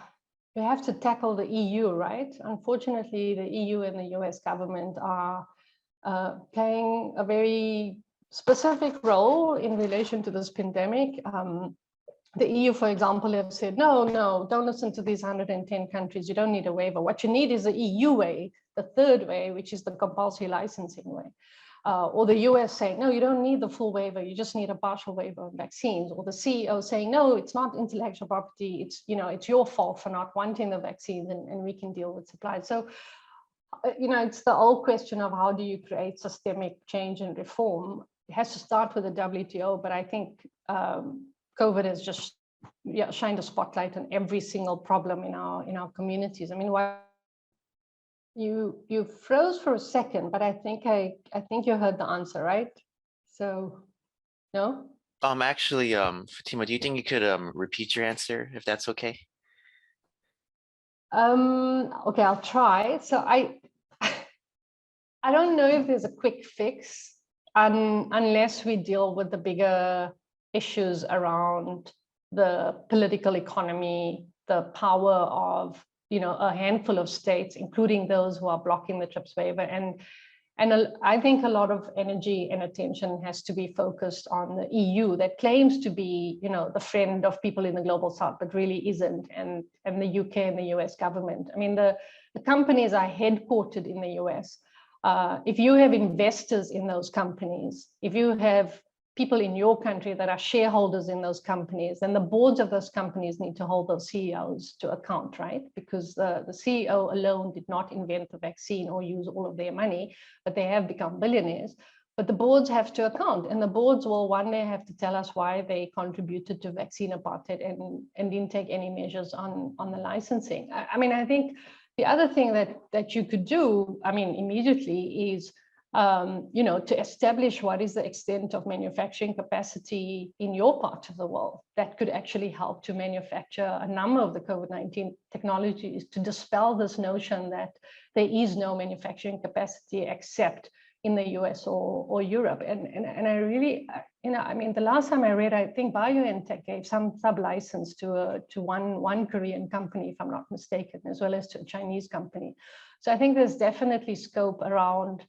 we have to tackle the EU, right? Unfortunately, the EU and the US government are playing a very specific role in relation to this pandemic. The EU, for example, have said, no, don't listen to these 110 countries. You don't need a waiver. What you need is the EU way, the third way, which is the compulsory licensing way. Or the US saying, no, you don't need the full waiver. You just need a partial waiver on vaccines. Or the CEO saying, no, it's not intellectual property. It's, it's your fault for not wanting the vaccines, and we can deal with supply. So, it's the old question of how do you create systemic change and reform? It has to start with the WTO, but I think COVID has just shined a spotlight on every single problem in our communities. I mean, why you froze for a second, but I think you heard the answer, right? So, no? Actually, Fatima, do you think you could repeat your answer if that's okay? Okay, I'll try. So I don't know if there's a quick fix unless we deal with the bigger issues around the political economy, the power of a handful of states, including those who are blocking the TRIPS waiver. And I think a lot of energy and attention has to be focused on the EU that claims to be, the friend of people in the global south, but really isn't, and the UK and the US government. I mean, the companies are headquartered in the US. If you have investors in those companies, if you have people in your country that are shareholders in those companies, then the boards of those companies need to hold those CEOs to account, right? Because the CEO alone did not invent the vaccine or use all of their money, but they have become billionaires. But the boards have to account, and the boards will one day have to tell us why they contributed to vaccine apartheid and didn't take any measures on the licensing. I mean, I think the other thing that you could do, I mean, immediately is to establish what is the extent of manufacturing capacity in your part of the world that could actually help to manufacture a number of the COVID-19 technologies, to dispel this notion that there is no manufacturing capacity except in the US or Europe. And I really, I mean, the last time I read, I think BioNTech gave some sub-license to one Korean company, if I'm not mistaken, as well as to a Chinese company. So I think there's definitely scope around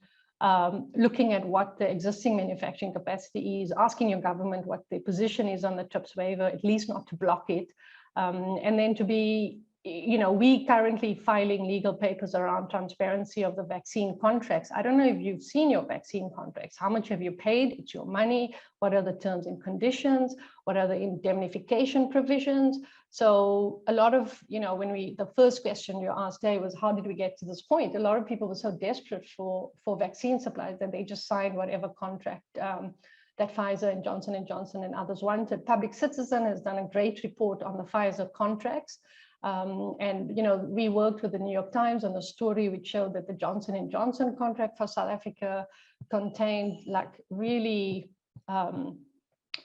looking at what the existing manufacturing capacity is, asking your government what their position is on the TRIPS waiver, at least not to block it, and then to be, we currently filing legal papers around transparency of the vaccine contracts. I don't know if you've seen your vaccine contracts. How much have you paid? It's your money. What are the terms and conditions? What are the indemnification provisions? So a lot of, when the first question you asked today was, how did we get to this point? A lot of people were so desperate for vaccine supplies that they just signed whatever contract that Pfizer and Johnson & Johnson and others wanted. Public Citizen has done a great report on the Pfizer contracts. And we worked with the New York Times on a story which showed that the Johnson & Johnson contract for South Africa contained like really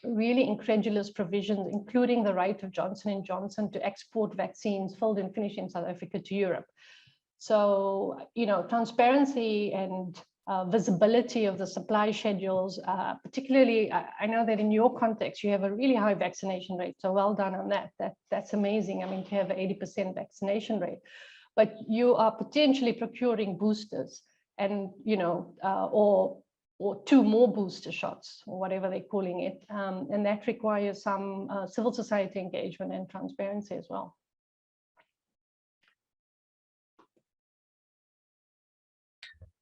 incredulous provisions, including the right of Johnson & Johnson to export vaccines filled and finished in South Africa to Europe. So, transparency and visibility of the supply schedules, particularly, I know that in your context, you have a really high vaccination rate. So well done on that. That's amazing. I mean, to have an 80% vaccination rate, but you are potentially procuring boosters and, or 2 more booster shots, or whatever they're calling it. And that requires some civil society engagement and transparency as well.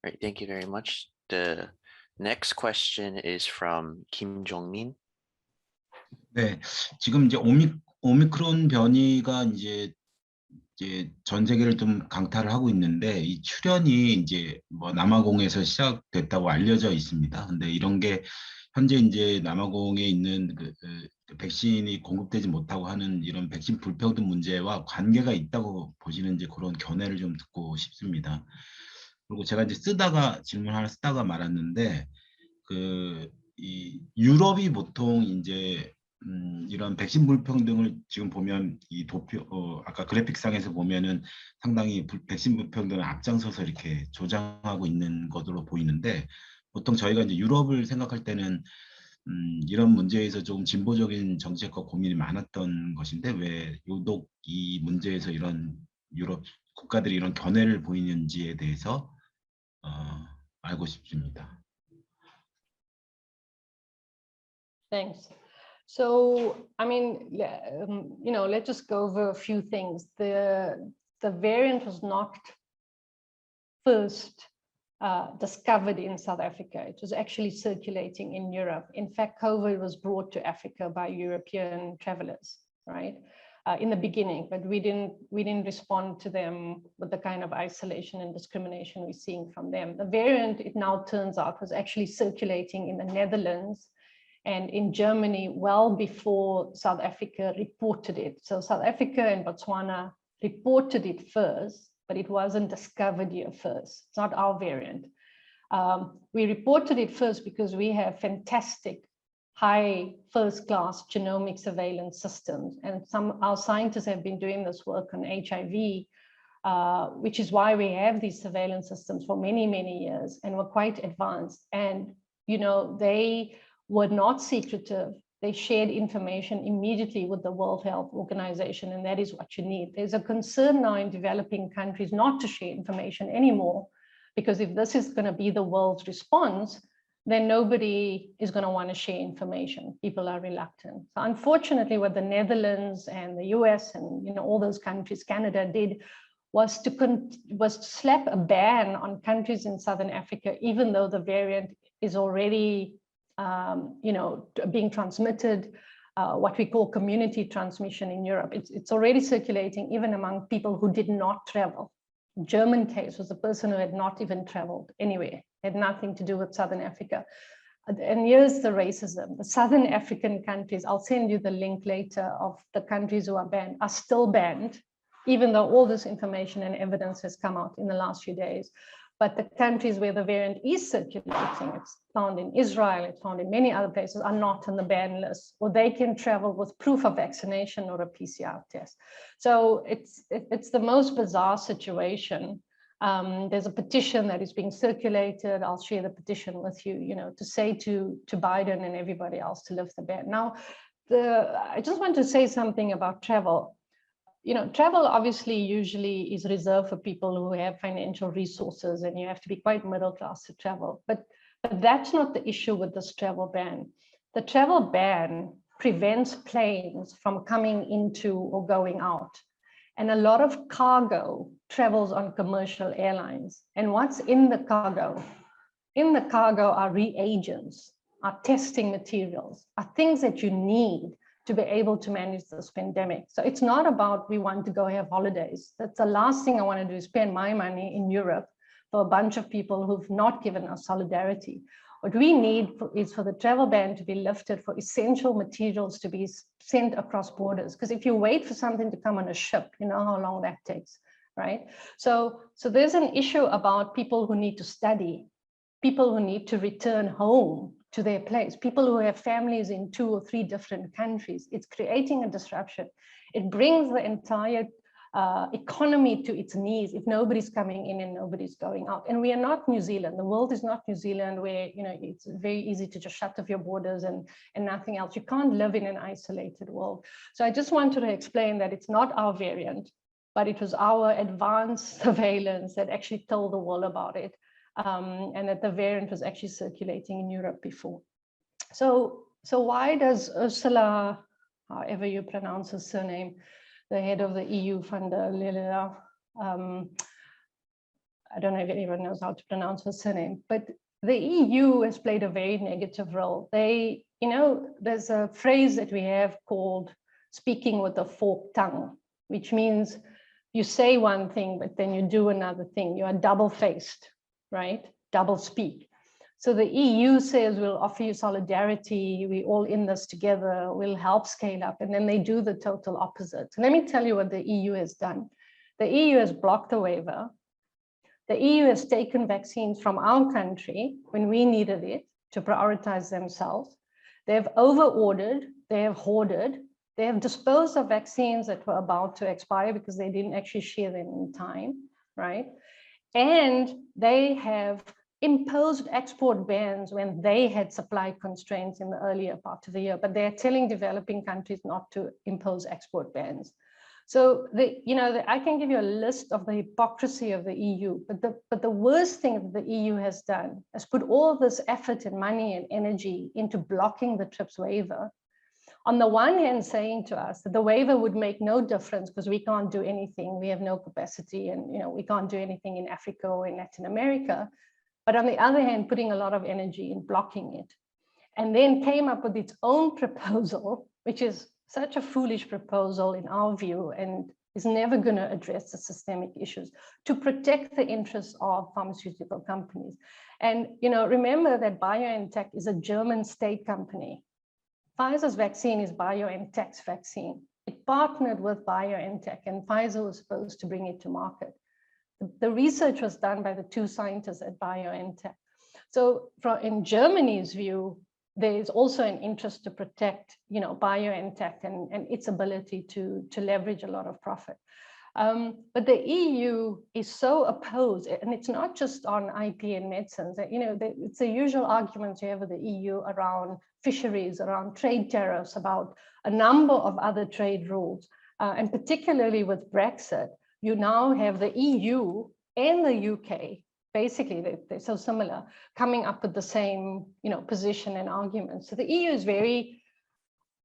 All right, thank you very much. The next question is from Kim Jong-min. 네, 지금 이제 오미크론 변이가 이제 전 세계를 좀 강타를 하고 있는데, 이 출현이 이제 뭐 남아공에서 시작됐다고 알려져 있습니다. 근데 이런 게 현재 이제 남아공에 있는 그 백신이 공급되지 못하고 하는 이런 백신 불평등 문제와 관계가 있다고 보시는지 그런 견해를 좀 듣고 싶습니다. 그리고 제가 이제 질문 하나 쓰다가 말았는데, 이 유럽이 보통 이제 이런 백신 불평등을 지금 보면 이 아까 그래픽상에서 보면은 상당히 백신 불평등을 앞장서서 이렇게 조장하고 있는 것으로 보이는데, 보통 저희가 이제 유럽을 생각할 때는 이런 문제에서 조금 진보적인 정책과 고민이 많았던 것인데, 왜 유독 이 문제에서 이런 유럽 국가들이 이런 견해를 보이는지에 대해서 알고 싶습니다. Thanks. So, I mean, let's just go over a few things. The variant was not first discovered in South Africa. It was actually circulating in Europe. In fact, COVID was brought to Africa by European travelers, right? In the beginning, but we didn't respond to them with the kind of isolation and discrimination we're seeing from them. The variant, it now turns out, was actually circulating in the Netherlands and in Germany well before South Africa reported it. So South Africa and Botswana reported it first, but it wasn't discovered here first. It's not our variant. We reported it first because we have fantastic high first-class genomic surveillance systems. And our scientists have been doing this work on HIV, which is why we have these surveillance systems for many, many years, and we're quite advanced. And, they were not secretive. They shared information immediately with the World Health Organization, and that is what you need. There's a concern now in developing countries not to share information anymore, because if this is going to be the world's response, then nobody is going to want to share information. People are reluctant. So unfortunately, what the Netherlands and the US and all those countries, Canada, did was to slap a ban on countries in Southern Africa, even though the variant is already being transmitted, what we call community transmission in Europe. It's already circulating even among people who did not travel. German case was a person who had not even traveled anywhere, had nothing to do with Southern Africa. And here's the racism. The Southern African countries, I'll send you the link later of the countries who are banned, are still banned, even though all this information and evidence has come out in the last few days. But the countries where the variant is circulating, it's found in Israel, it's found in many other places, are not on the ban list, or they can travel with proof of vaccination or a PCR test. So it's the most bizarre situation. There's a petition that is being circulated. I'll share the petition with you, to say to Biden and everybody else to lift the ban. Now, I just want to say something about travel. Travel obviously usually is reserved for people who have financial resources, and you have to be quite middle class to travel. But that's not the issue with this travel ban. The travel ban prevents planes from coming into or going out. And a lot of cargo travels on commercial airlines. And what's in the cargo? In the cargo are reagents, are testing materials, are things that you need to be able to manage this pandemic. So it's not about we want to go have holidays. That's the last thing I want to do, is spend my money in Europe for a bunch of people who've not given us solidarity. What we need is for the travel ban to be lifted, for essential materials to be sent across borders. Because if you wait for something to come on a ship, you know how long that takes, right? So there's an issue about people who need to study, people who need to return home to their place, people who have families in 2 or 3 different countries. It's creating a disruption. It brings the entire economy to its knees if nobody's coming in and nobody's going out. And we are not New Zealand. The world is not New Zealand, where it's very easy to just shut off your borders and nothing else. You can't live in an isolated world. So I just wanted to explain that it's not our variant, but it was our advanced surveillance that actually told the world about it. And that the variant was actually circulating in Europe before. So why does Ursula, however you pronounce her surname, the head of the EU funder, I don't know if anyone knows how to pronounce her surname, but the EU has played a very negative role. There's a phrase that we have called speaking with a forked tongue, which means you say one thing, but then you do another thing. You are double-faced, right? Double speak. So the EU says we'll offer you solidarity, we all in this together, we'll help scale up, and then they do the total opposite. So let me tell you what the EU has done. The EU has blocked the waiver. The EU has taken vaccines from our country when we needed it to prioritize themselves. They have over-ordered, they have hoarded, they have disposed of vaccines that were about to expire because they didn't actually share them in time, right? And they have imposed export bans when they had supply constraints in the earlier part of the year, but they're telling developing countries not to impose export bans. So I can give you a list of the hypocrisy of the EU, but the worst thing that the EU has done is put all this effort and money and energy into blocking the TRIPS waiver. On the one hand, saying to us that the waiver would make no difference because we can't do anything, we have no capacity, and we can't do anything in Africa or in Latin America. But on the other hand, putting a lot of energy in blocking it. And then came up with its own proposal, which is such a foolish proposal in our view, and is never going to address the systemic issues to protect the interests of pharmaceutical companies. And remember that BioNTech is a German state company. Pfizer's vaccine is BioNTech's vaccine. It partnered with BioNTech, and Pfizer was supposed to bring it to market. The research was done by the two scientists at BioNTech. So in Germany's view, there is also an interest to protect, BioNTech and its ability to leverage a lot of profit. But the EU is so opposed, and it's not just on IP and medicines. It's the usual arguments you have with the EU around fisheries, around trade tariffs, about a number of other trade rules, and particularly with Brexit, you now have the EU and the UK. Basically, they're so similar, coming up with the same, position and arguments. So the EU is very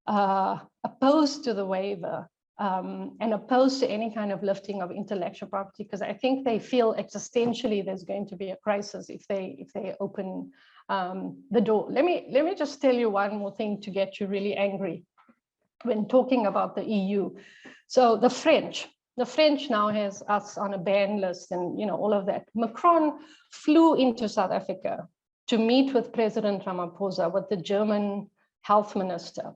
opposed to the waiver and opposed to any kind of lifting of intellectual property, because I think they feel existentially there's going to be a crisis if they open the door. Let me just tell you one more thing to get you really angry when talking about the EU. So the French now has us on a ban list and all of that. Macron flew into South Africa to meet with President Ramaphosa, with the German health minister.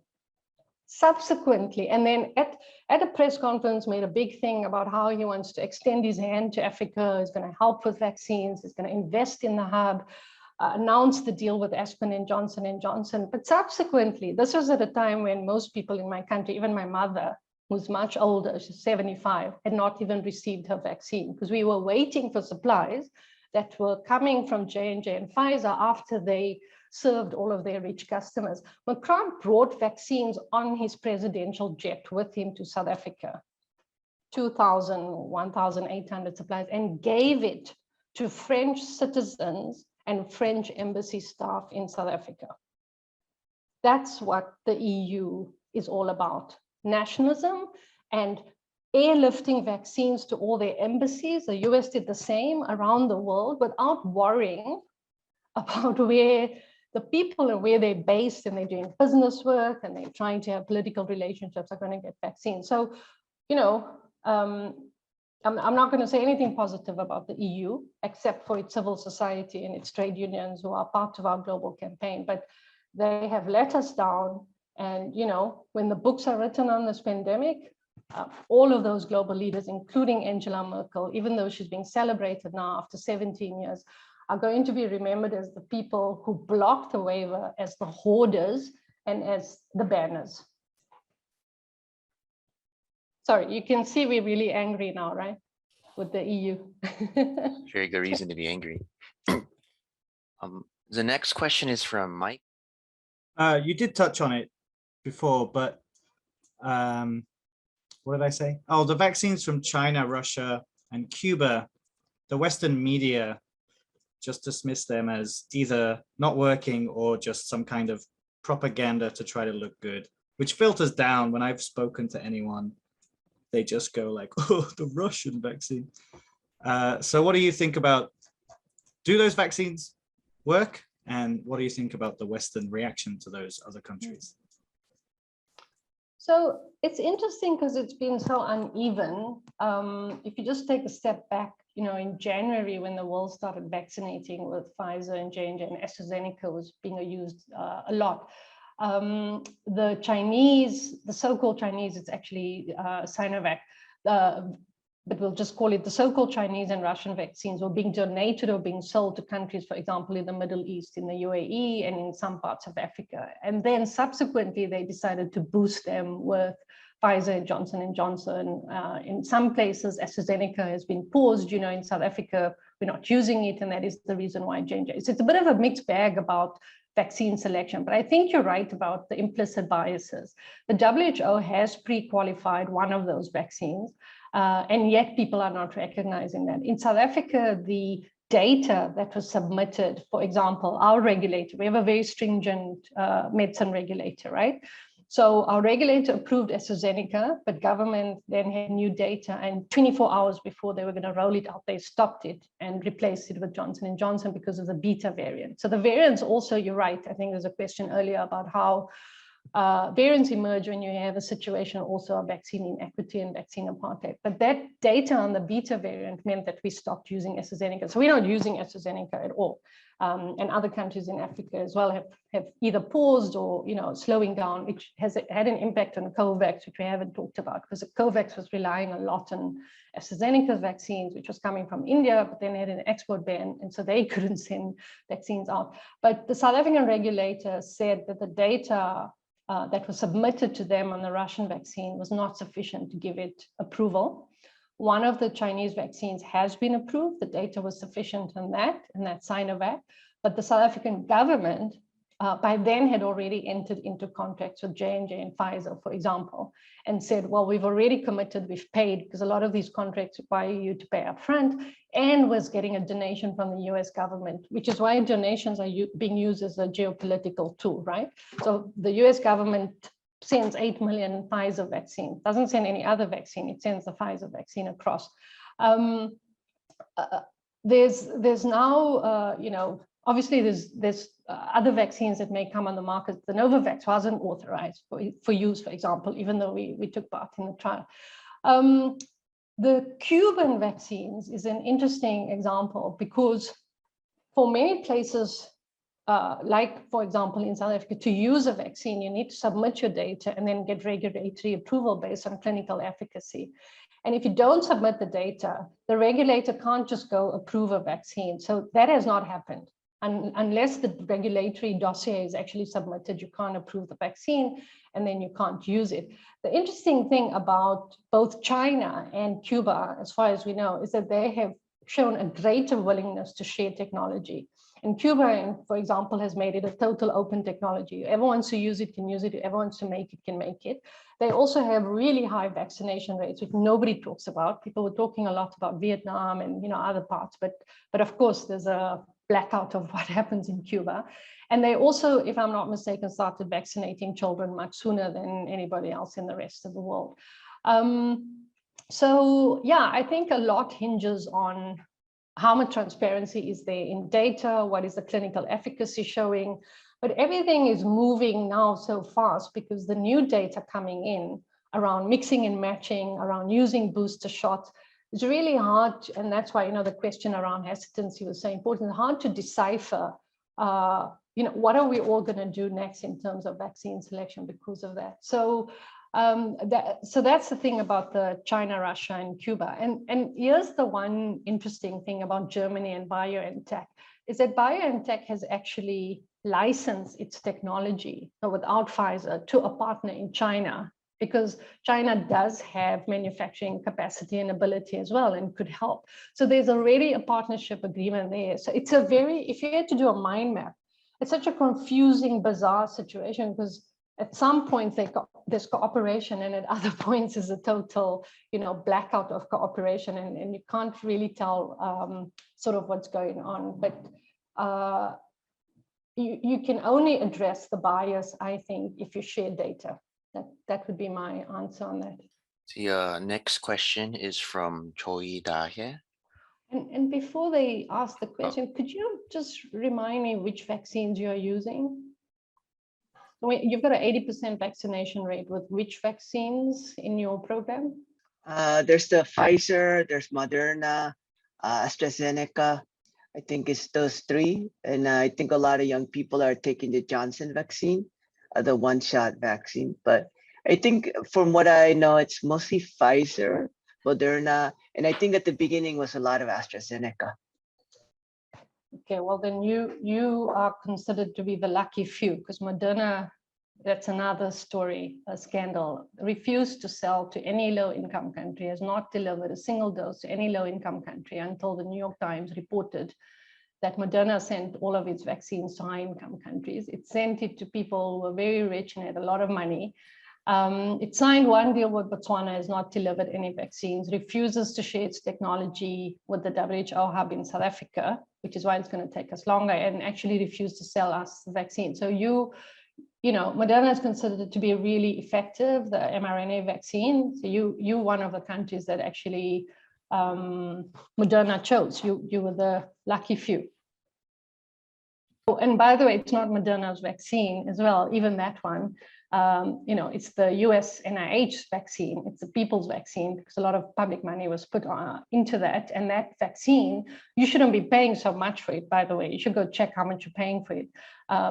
Subsequently, and then at a press conference, made a big thing about how he wants to extend his hand to Africa, he's going to help with vaccines, he's going to invest in the hub, announced the deal with Aspen and Johnson & Johnson. But subsequently, this was at a time when most people in my country, even my mother, who's much older, she's 75, had not even received her vaccine because we were waiting for supplies that were coming from J&J and Pfizer after they served all of their rich customers. Macron brought vaccines on his presidential jet with him to South Africa, 2,000, 1,800 supplies, and gave it to French citizens and French embassy staff in South Africa. That's what the EU is all about. Nationalism and airlifting vaccines to all their embassies. The US did the same around the world without worrying about where the people and where they're based and they're doing business work and they're trying to have political relationships are going to get vaccines. So, I'm not going to say anything positive about the EU, except for its civil society and its trade unions who are part of our global campaign, but they have let us down. And, when the books are written on this pandemic, all of those global leaders, including Angela Merkel, even though she's being celebrated now after 17 years, are going to be remembered as the people who blocked the waiver, as the hoarders and as the banners. Sorry, you can see we're really angry now, right? With the EU. Very good reason to be angry. The next question is from Mike. You did touch on it before, but what did I say? Oh, the vaccines from China, Russia, and Cuba, the Western media just dismiss them as either not working or just some kind of propaganda to try to look good, which filters down. When I've spoken to anyone, they just go like, oh, the Russian vaccine. So what do you think about, do those vaccines work? And what do you think about the Western reaction to those other countries? So it's interesting because it's been so uneven. If you just take a step back, in January, when the world started vaccinating with Pfizer and J&J and AstraZeneca was being used a lot. The Chinese, the so-called Chinese, it's actually Sinovac, but we'll just call it the so-called Chinese and Russian vaccines were being donated or being sold to countries, for example, in the Middle East, in the UAE, and in some parts of Africa. And then subsequently, they decided to boost them with Pfizer and Johnson & Johnson. In some places, AstraZeneca has been paused. In South Africa, we're not using it, and that is the reason why J&J. So it's a bit of a mixed bag about vaccine selection. But I think you're right about the implicit biases. The WHO has pre-qualified one of those vaccines, and yet people are not recognizing that. In South Africa, the data that was submitted, for example, our regulator, we have a very stringent medicine regulator, right? So our regulator approved AstraZeneca, but government then had new data, and 24 hours before they were going to roll it out, they stopped it and replaced it with Johnson & Johnson because of the beta variant. So the variants also, you're right, I think there's a question earlier about how variants emerge when you have a situation also of vaccine inequity and vaccine apartheid. But that data on the beta variant meant that we stopped using AstraZeneca. So we're not using AstraZeneca at all. And other countries in Africa as well have either paused or, slowing down, which has had an impact on COVAX, which we haven't talked about, because COVAX was relying a lot on AstraZeneca's vaccines, which was coming from India, but then they had an export ban, and so they couldn't send vaccines out. But the South African regulator said that the data that was submitted to them on the Russian vaccine was not sufficient to give it approval. One of the Chinese vaccines has been approved. The data was sufficient on that, and that's Sinovac. But the South African government by then had already entered into contracts with J&J and Pfizer, for example, and said, well, we've already committed, we've paid, because a lot of these contracts require you to pay upfront, and was getting a donation from the US government, which is why donations are being used as a geopolitical tool, right? So the US government sends 8 million Pfizer vaccine, doesn't send any other vaccine, it sends the Pfizer vaccine across. There's now, obviously there's other vaccines that may come on the market. The Novavax wasn't authorized for use, for example, even though we took part in the trial. The Cuban vaccines is an interesting example because for many places, like, for example, in South Africa, to use a vaccine, you need to submit your data and then get regulatory approval based on clinical efficacy. And if you don't submit the data, the regulator can't just go approve a vaccine. So that has not happened. Unless the regulatory dossier is actually submitted, you can't approve the vaccine, and then you can't use it. The interesting thing about both China and Cuba, as far as we know, is that they have shown a greater willingness to share technology. And Cuba, for example, has made it a total open technology. Whoever wants to use it can use it. Whoever wants to make it can make it. They also have really high vaccination rates, which nobody talks about. People were talking a lot about Vietnam and other parts, but of course there's a blackout of what happens in Cuba. And they also, if I'm not mistaken, started vaccinating children much sooner than anybody else in the rest of the world. So yeah, I think a lot hinges on how much transparency is there in data, what is the clinical efficacy showing, but everything is moving now so fast because the new data coming in around mixing and matching, around using booster shots, it's really hard, and that's why the question around hesitancy was so important. Hard to decipher, what are we all going to do next in terms of vaccine selection because of that. So, so that's the thing about the China, Russia, and Cuba. And here's the one interesting thing about Germany and BioNTech is that BioNTech has actually licensed its technology without Pfizer to a partner in China, because China does have manufacturing capacity and ability as well and could help. So there's already a partnership agreement there. So it's a if you had to do a mind map, it's such a confusing, bizarre situation because at some points there's cooperation and at other points is a total, blackout of cooperation and you can't really tell sort of what's going on. But you can only address the bias, I think, if you share data. That would be my answer on that. The next question is from Choi Da-hye. And before they ask the question, could you just remind me which vaccines you're using? You've got an 80% vaccination rate with which vaccines in your program? There's the Pfizer, there's Moderna, AstraZeneca. I think it's those three. And I think a lot of young people are taking the Johnson vaccine, the one-shot vaccine. But I think from what I know, it's mostly Pfizer, Moderna, and I think at the beginning was a lot of AstraZeneca. Okay, well then you are considered to be the lucky few because Moderna, that's another story, a scandal, refused to sell to any low-income country, has not delivered a single dose to any low-income country until the New York Times reported that Moderna sent all of its vaccines to high-income countries. It sent it to people who were very rich and had a lot of money. It signed one deal with Botswana, has not delivered any vaccines, refuses to share its technology with the WHO hub in South Africa, which is why it's going to take us longer, and actually refused to sell us the vaccine. So you know, Moderna is considered to be really effective, the mRNA vaccine. So you one of the countries that actually Moderna chose. You were the lucky few. Oh, and by the way, it's not Moderna's vaccine as well, even that one. You know, it's the US NIH vaccine. It's the people's vaccine because a lot of public money was put into that. And that vaccine, you shouldn't be paying so much for it, by the way. You should go check how much you're paying for it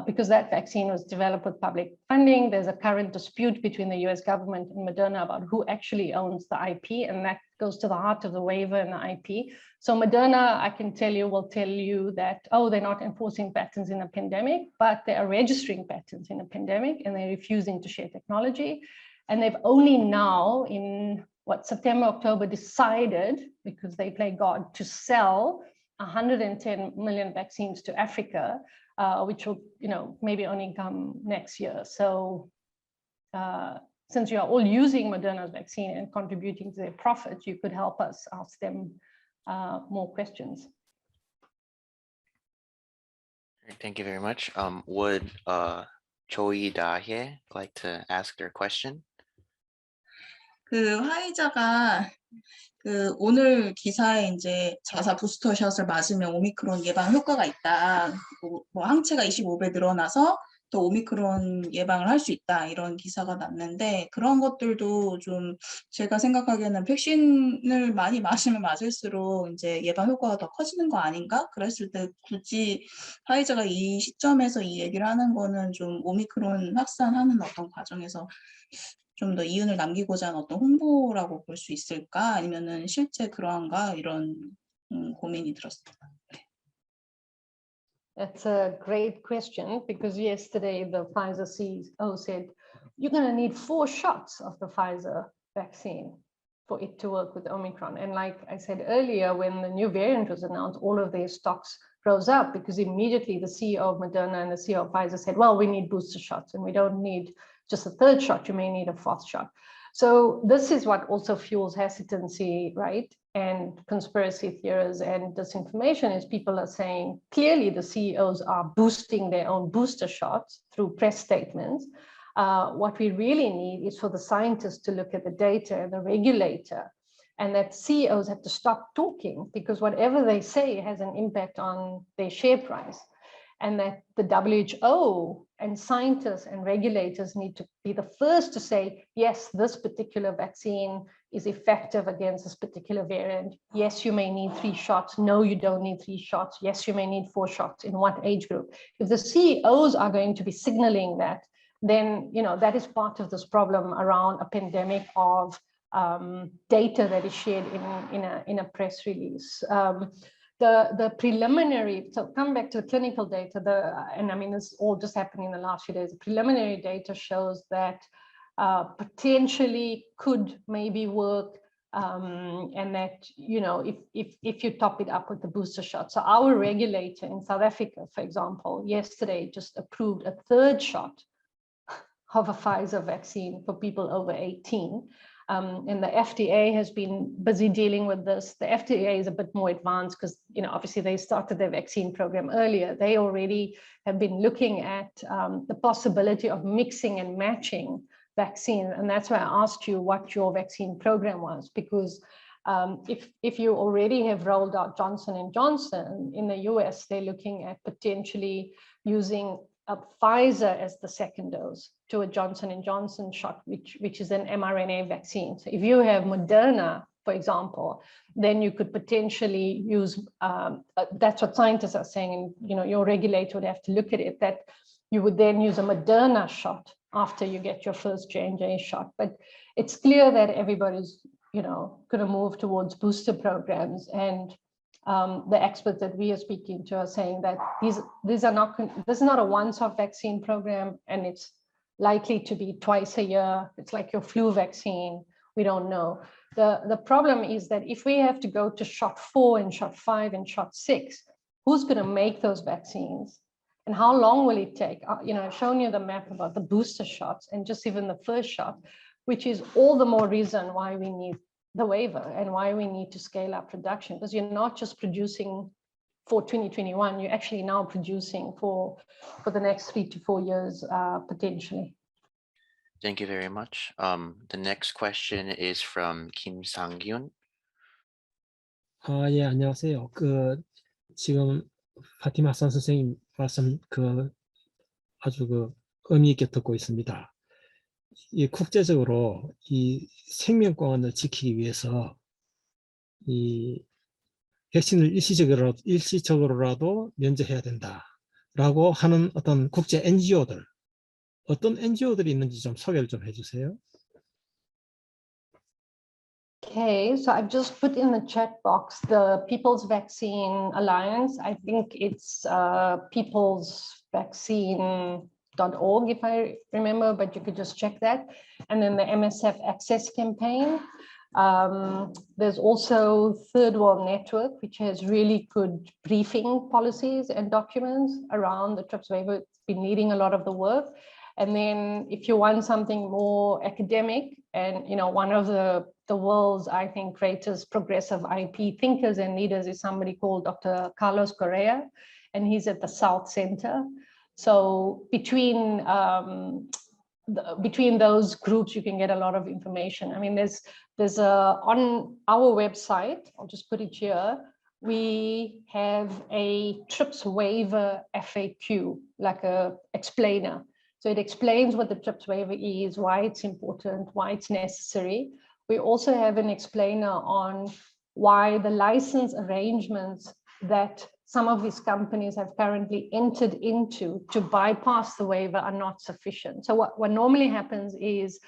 because that vaccine was developed with public funding. There's a current dispute between the US government and Moderna about who actually owns the IP, and that goes to the heart of the waiver and the IP. So Moderna, I can tell you, will tell you that, oh, they're not enforcing patents in a pandemic, but they are registering patents in a pandemic, and they're refusing to share technology. And they've only now, in September, October, decided, because they play God, to sell 110 million vaccines to Africa, which will, you know, maybe only come next year. So since you are all using Moderna's vaccine and contributing to their profit, you could help us ask them more questions. Thank you very much. Would Choi Da-hye like to ask their question? 그 화이자가 그 오늘 기사에 이제 자사 부스터샷을 맞으면 오미크론 예방 효과가 있다. 뭐 항체가 25배 늘어나서 더 오미크론 예방을 할 수 있다. 이런 기사가 났는데 그런 것들도 좀 제가 생각하기에는 백신을 많이 맞으면 맞을수록 이제 예방 효과가 더 커지는 거 아닌가? 그랬을 때 굳이 화이자가 이 시점에서 이 얘기를 하는 거는 좀 오미크론 확산하는 어떤 과정에서 좀 더 이윤을 남기고자 하는 어떤 홍보라고 볼 수 있을까? 아니면은 실제 그러한가? 이런 고민이 들었습니다. That's a great question because yesterday the Pfizer CEO said you're going to need 4 shots of the Pfizer vaccine for it to work with Omicron. And like I said earlier, when the new variant was announced, all of their stocks rose up because immediately the CEO of Moderna and the CEO of Pfizer said, well, we need booster shots and we don't need just a 3rd shot, you may need a 4th shot. So this is what also fuels hesitancy, right? And conspiracy theories and disinformation is people are saying, clearly the CEOs are boosting their own booster shots through press statements. What we really need is for the scientists to look at the data, the regulator, and that CEOs have to stop talking because whatever they say has an impact on their share price. And that the WHO and scientists and regulators need to be the first to say, yes, this particular vaccine is effective against this particular variant. Yes, you may need 3 shots. No, you don't need 3 shots. Yes, you may need 4 shots. In what age group? If the CEOs are going to be signaling that, then you know that is part of this problem around a pandemic of data that is shared in a press release. The preliminary, so come back to the clinical data, and I mean, this all just happened in the last few days. The preliminary data shows that potentially could maybe work, and that, you know, if you top it up with the booster shot. So our regulator in South Africa, for example, yesterday just approved a 3rd shot of a Pfizer vaccine for people over 18. And the FDA has been busy dealing with this. The FDA is a bit more advanced because, you know, obviously they started their vaccine program earlier. They already have been looking at the possibility of mixing and matching vaccine. And that's why I asked you what your vaccine program was, because if you already have rolled out Johnson & Johnson in the US, they're looking at potentially using a Pfizer as the 2nd dose to a Johnson & Johnson shot, which is an mRNA vaccine. So if you have Moderna, for example, then you could potentially use, that's what scientists are saying, and you know, your regulator would have to look at it, that you would then use a Moderna shot after you get your first J&J shot. But it's clear that everybody's, you know, going to move towards booster programs, and the experts that we are speaking to are saying that this is not a once-off vaccine program, and it's likely to be twice a year. It's like your flu vaccine. We don't know. The problem is that if we have to go to shot 4 and shot 5 and shot 6, who's going to make those vaccines? And how long will it take? I've shown you the map about the booster shots and just even the first shot, which is all the more reason why we need the waiver and why we need to scale up production, because you're not just producing for 2021, you're actually now producing for the next 3 to 4 years, potentially. Thank you very much. The next question is from Kim Sang-gyun. 예, 안녕하세요. 지금 파티마 선 선생님 말씀 아주 의미 있게 듣고 있습니다. 이 국제적으로 이 생명권을 지키기 위해서 이 백신을 일시적으로라도 면제해야 된다라고 하는 어떤 국제 NGO들, 어떤 NGO들이 있는지 좀 소개를 좀 해주세요. Okay, so I've just put in the chat box the People's Vaccine Alliance. I think it's peoplesvaccine.org if I remember, but you could just check that. And then the MSF Access Campaign. There's also Third World Network, which has really good briefing policies and documents around the TRIPS waiver. It's been leading a lot of the work. And then if you want something more academic, and one of the world's, I think, greatest progressive IP thinkers and leaders is somebody called Dr. Carlos Correa, and he's at the South Center. So between those groups, you can get a lot of information. I mean, there's on our website, I'll just put it here, we have a TRIPS waiver FAQ, like a explainer. So it explains what the TRIPS waiver is, why it's important, why it's necessary. We also have an explainer on why the license arrangements that some of these companies have currently entered into to bypass the waiver are not sufficient. So what normally happens is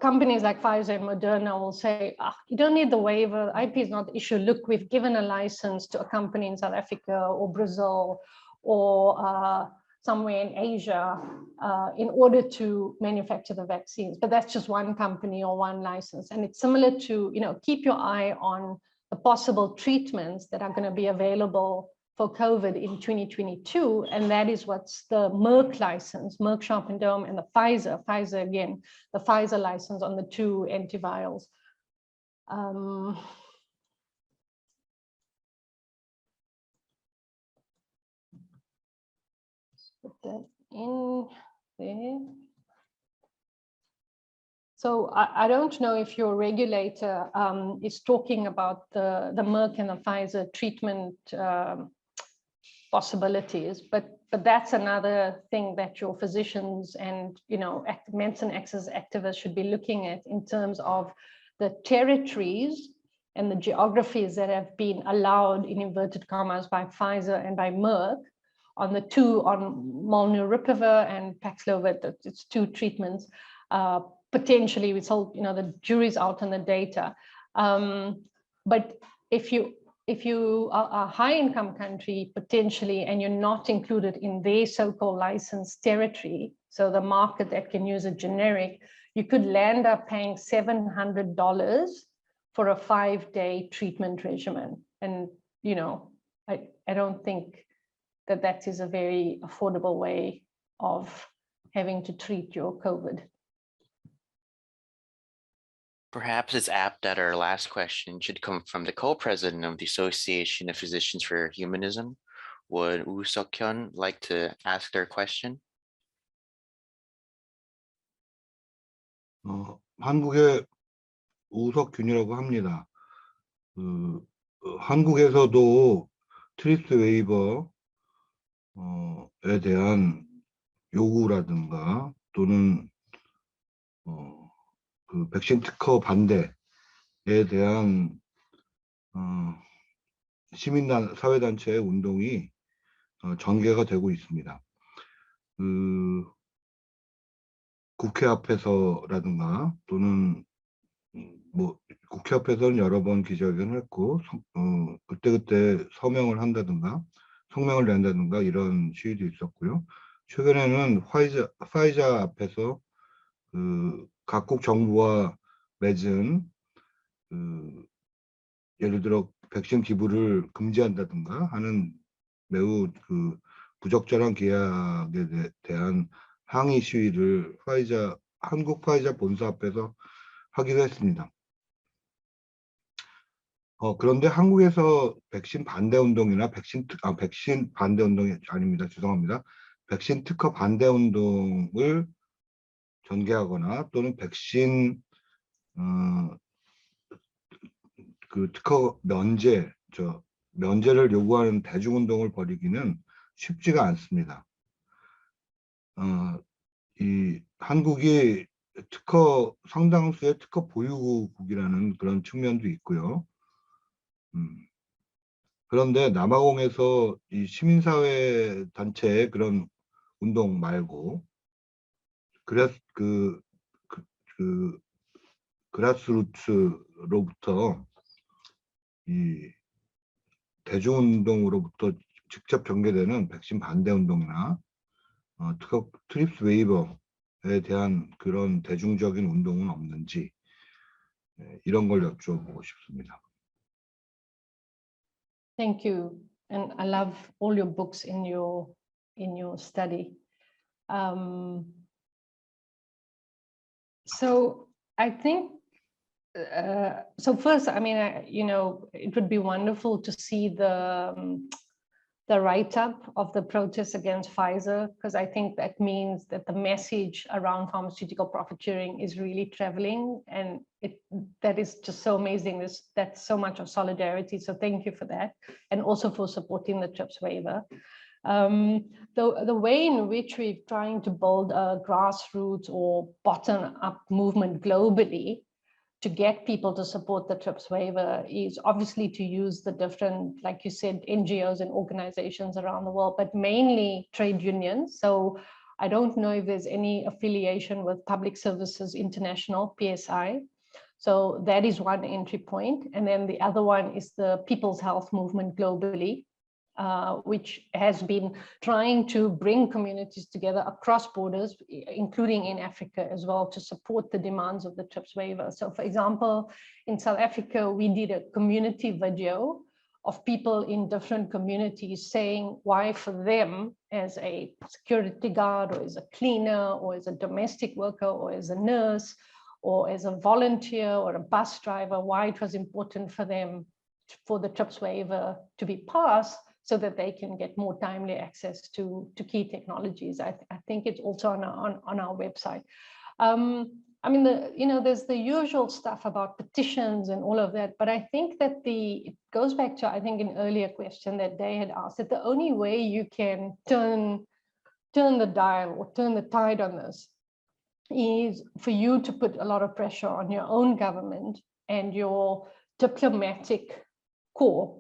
companies like Pfizer and Moderna will say, you don't need the waiver, IP is not the issue. Look, we've given a license to a company in South Africa or Brazil or somewhere in Asia in order to manufacture the vaccines. But that's just one company or one license. And it's similar to, keep your eye on the possible treatments that are going to be available for COVID in 2022. And that is what's the Merck license, Merck Sharp and Dohme, and the Pfizer again, the Pfizer license on the 2 antivirals. Put that in there. So I don't know if your regulator is talking about the Merck and the Pfizer treatment possibilities, but that's another thing that your physicians and medicine access activists should be looking at in terms of the territories and the geographies that have been allowed, in inverted commas, by Pfizer and by Merck on the 2, on molnupiravir and Paxlovid. It's 2 treatments. Potentially, we told the jury's out on the data. But if you are a high-income country potentially, and you're not included in their so-called licensed territory, so the market that can use a generic, you could land up paying $700 for a 5-day treatment regimen. And I don't think that is a very affordable way of having to treat your COVID. Perhaps it's apt that our last question should come from the co-president of the Association of Physicians for Humanism. Would Woo Seok-hyun like to ask their question? 한국의 우석균이라고 합니다. 한국에서도 트리스 웨이버에 대한 요구라든가 또는 그 백신 특허 반대에 대한 시민단 사회단체의 운동이 전개가 되고 있습니다. 국회 앞에서라든가 또는 국회 앞에서는 여러 번 기자회견을 했고 그때 서명을 한다든가 성명을 낸다든가 이런 시위도 있었고요. 최근에는 파이자 앞에서 각국 정부와 맺은 예를 들어 백신 기부를 금지한다든가 하는 매우 그 부적절한 계약에 대한 항의 시위를 한국 화이자 본사 앞에서 하기도 했습니다. 그런데 한국에서 백신 반대 운동이나 백신 반대 운동이 아닙니다. 죄송합니다. 백신 특허 반대 운동을 전개하거나 또는 백신 그 특허 면제를 요구하는 대중운동을 벌이기는 쉽지가 않습니다. 이 한국이 상당수의 특허 보유국이라는 그런 측면도 있고요. 그런데 남아공에서 이 시민사회 단체의 그런 운동 말고 그라스루츠로부터 이 대중운동으로부터 직접 전개되는 백신 반대 운동이나 특허 트립스 웨이버에 대한 그런 대중적인 운동은 없는지 이런 걸 여쭤보고 싶습니다. Thank you, and I love all your books in your study. So I think so. First, I mean, it would be wonderful to see the write-up of the protests against Pfizer, because I think that means that the message around pharmaceutical profiteering is really traveling, and that is just so amazing. That's so much of solidarity. So thank you for that, and also for supporting the TRIPS waiver. The way in which we're trying to build a grassroots or bottom-up movement globally to get people to support the TRIPS waiver is obviously to use the different, like you said, NGOs and organizations around the world, but mainly trade unions. So I don't know if there's any affiliation with Public Services International, PSI. So that is one entry point. And then the other one is the People's Health Movement globally, which has been trying to bring communities together across borders, including in Africa as well, to support the demands of the TRIPS waiver. So for example, in South Africa, we did a community video of people in different communities saying why for them as a security guard or as a cleaner or as a domestic worker or as a nurse or as a volunteer or a bus driver, why it was important for them for the TRIPS waiver to be passed, so that they can get more timely access to key technologies. I think it's also on our website. I mean, there's the usual stuff about petitions and all of that, but I think that it goes back to, I think, an earlier question that Day had asked, that the only way you can turn the dial or turn the tide on this is for you to put a lot of pressure on your own government and your diplomatic corps,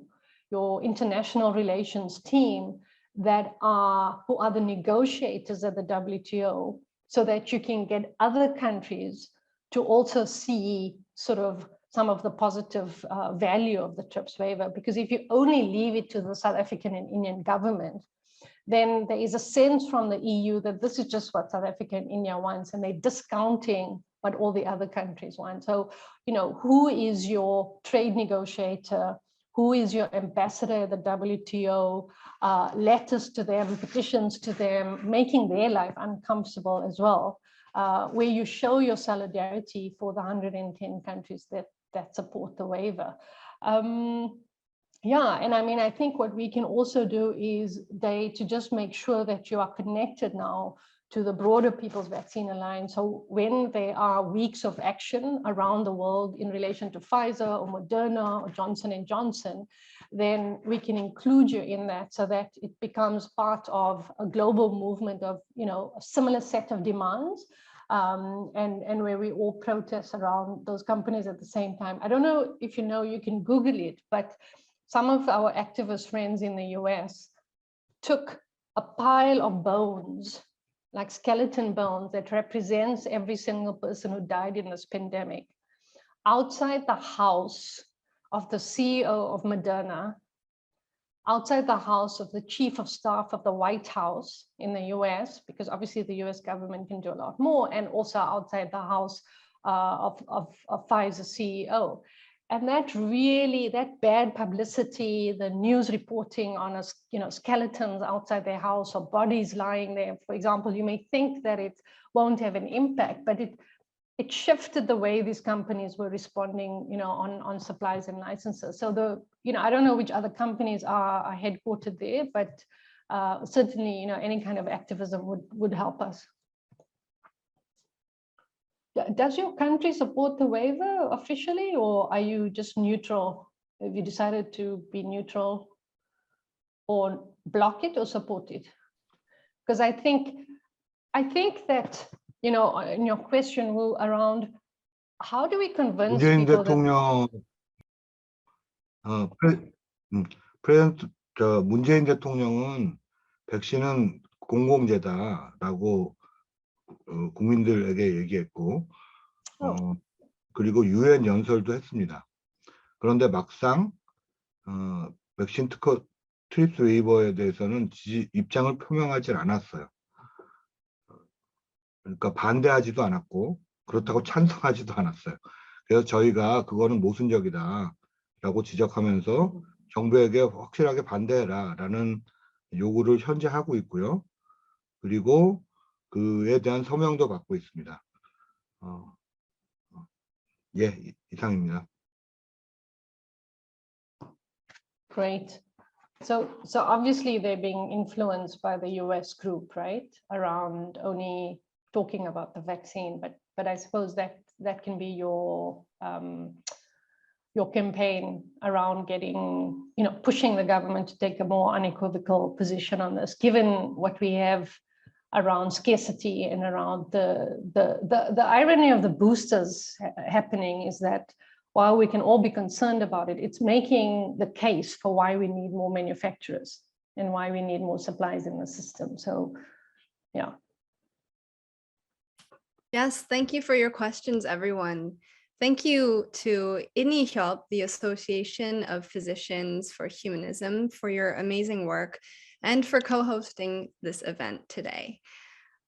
your international relations team who are the negotiators at the WTO, so that you can get other countries to also see sort of some of the positive value of the TRIPS waiver. Because if you only leave it to the South African and Indian government, then there is a sense from the EU that this is just what South Africa and India wants, and they're discounting what all the other countries want. So, who is your trade negotiator? Who is your ambassador at the WTO? Letters to them, petitions to them, making their life uncomfortable as well, where you show your solidarity for the 110 countries that support the waiver. Yeah, and I mean, I think what we can also do is to just make sure that you are connected now to the broader People's Vaccine Alliance. So when there are weeks of action around the world in relation to Pfizer or Moderna or Johnson & Johnson, then we can include you in that so that it becomes part of a global movement of, a similar set of demands, and where we all protest around those companies at the same time. I don't know if you can Google it, but some of our activist friends in the US took a pile of bones, like skeleton bones, that represents every single person who died in this pandemic, outside the house of the CEO of Moderna, outside the house of the chief of staff of the White House in the US, because obviously the US government can do a lot more, and also outside the house of Pfizer CEO. And that bad publicity, the news reporting on us, skeletons outside their house or bodies lying there, for example, you may think that it won't have an impact, but it shifted the way these companies were responding, on supplies and licenses. So I don't know which other companies are headquartered there, but certainly, any kind of activism would help us. Does your country support the waiver officially, or are you just neutral? Have you decided to be neutral or block it or support it? Because I think that, in your question, Wu, around how do we convince 문재인 people 대통령, 문재인 대통령은 백신은 공공재다라고 국민들에게 얘기했고, 그리고 유엔 연설도 했습니다. 그런데 막상 백신 특허 트립스 웨이버에 대해서는 입장을 표명하지 않았어요. 그러니까 반대하지도 않았고 그렇다고 찬성하지도 않았어요. 그래서 저희가 그거는 모순적이다라고 지적하면서 정부에게 확실하게 반대해라라는 요구를 현재 하고 있고요. 그리고 그에 대한 서명도 받고 있습니다. 예, 이상입니다. Great. So obviously they're being influenced by the US group, right? Around only talking about the vaccine, but I suppose that can be your campaign around getting, pushing the government to take a more unequivocal position on this, given what we have around scarcity and around the irony of the boosters happening is that while we can all be concerned about it, it's making the case for why we need more manufacturers and why we need more supplies in the system. So, yeah. Yes, thank you for your questions, everyone. Thank you to INIHYOP, the Association of Physicians for Humanism, for your amazing work and for co-hosting this event today.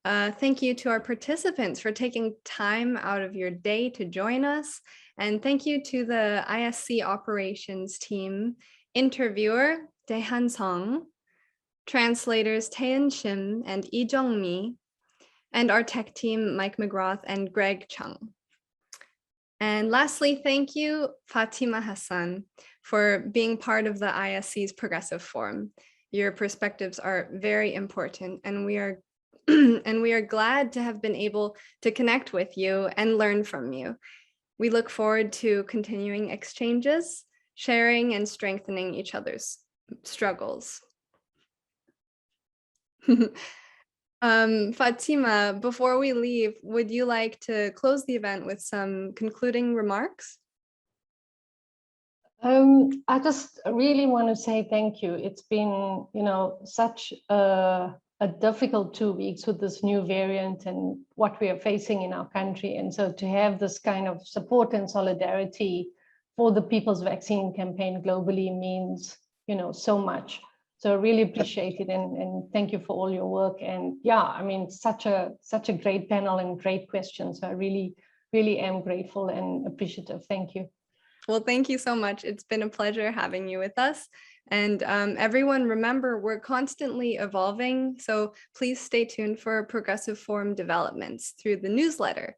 Thank you to our participants for taking time out of your day to join us. And thank you to the ISC operations team, interviewer Daehan Song, translators Taeun Shim and Lee Jung-mi, and our tech team, Mike McGrath and Greg Chung. And lastly, thank you, Fatima Hassan, for being part of the ISC's Progressive Forum. Your perspectives are very important, and we are glad to have been able to connect with you and learn from you. We look forward to continuing exchanges, sharing and strengthening each other's struggles. Fatima, before we leave, would you like to close the event with some concluding remarks? I just really want to say thank you. It's been, such a difficult 2 weeks with this new variant and what we are facing in our country. And so to have this kind of support and solidarity for the People's Vaccine Campaign globally means, so much. So I really appreciate it, and thank you for all your work. And yeah, I mean, such a great panel and great questions. So I really, really am grateful and appreciative. Thank you. Well, thank you so much. It's been a pleasure having you with us. And everyone, remember, we're constantly evolving. So please stay tuned for Progressive Forum developments through the newsletter.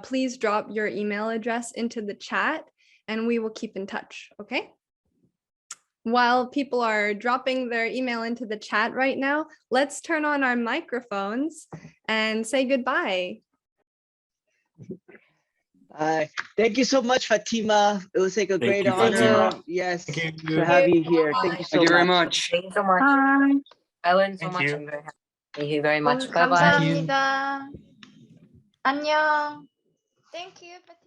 Please drop your email address into the chat and we will keep in touch, okay? While people are dropping their email into the chat right now, let's turn on our microphones and say goodbye. Thank you so much, Fatima. It was like a great you, honor. Fatima. Yes, Thank to have you here. Thank you so Thank you very much. much. Thank you so much. I learned so much. I'm very happy. Thank you very much. Bye bye. 감사합니다. 안녕. Thank you, Fatima.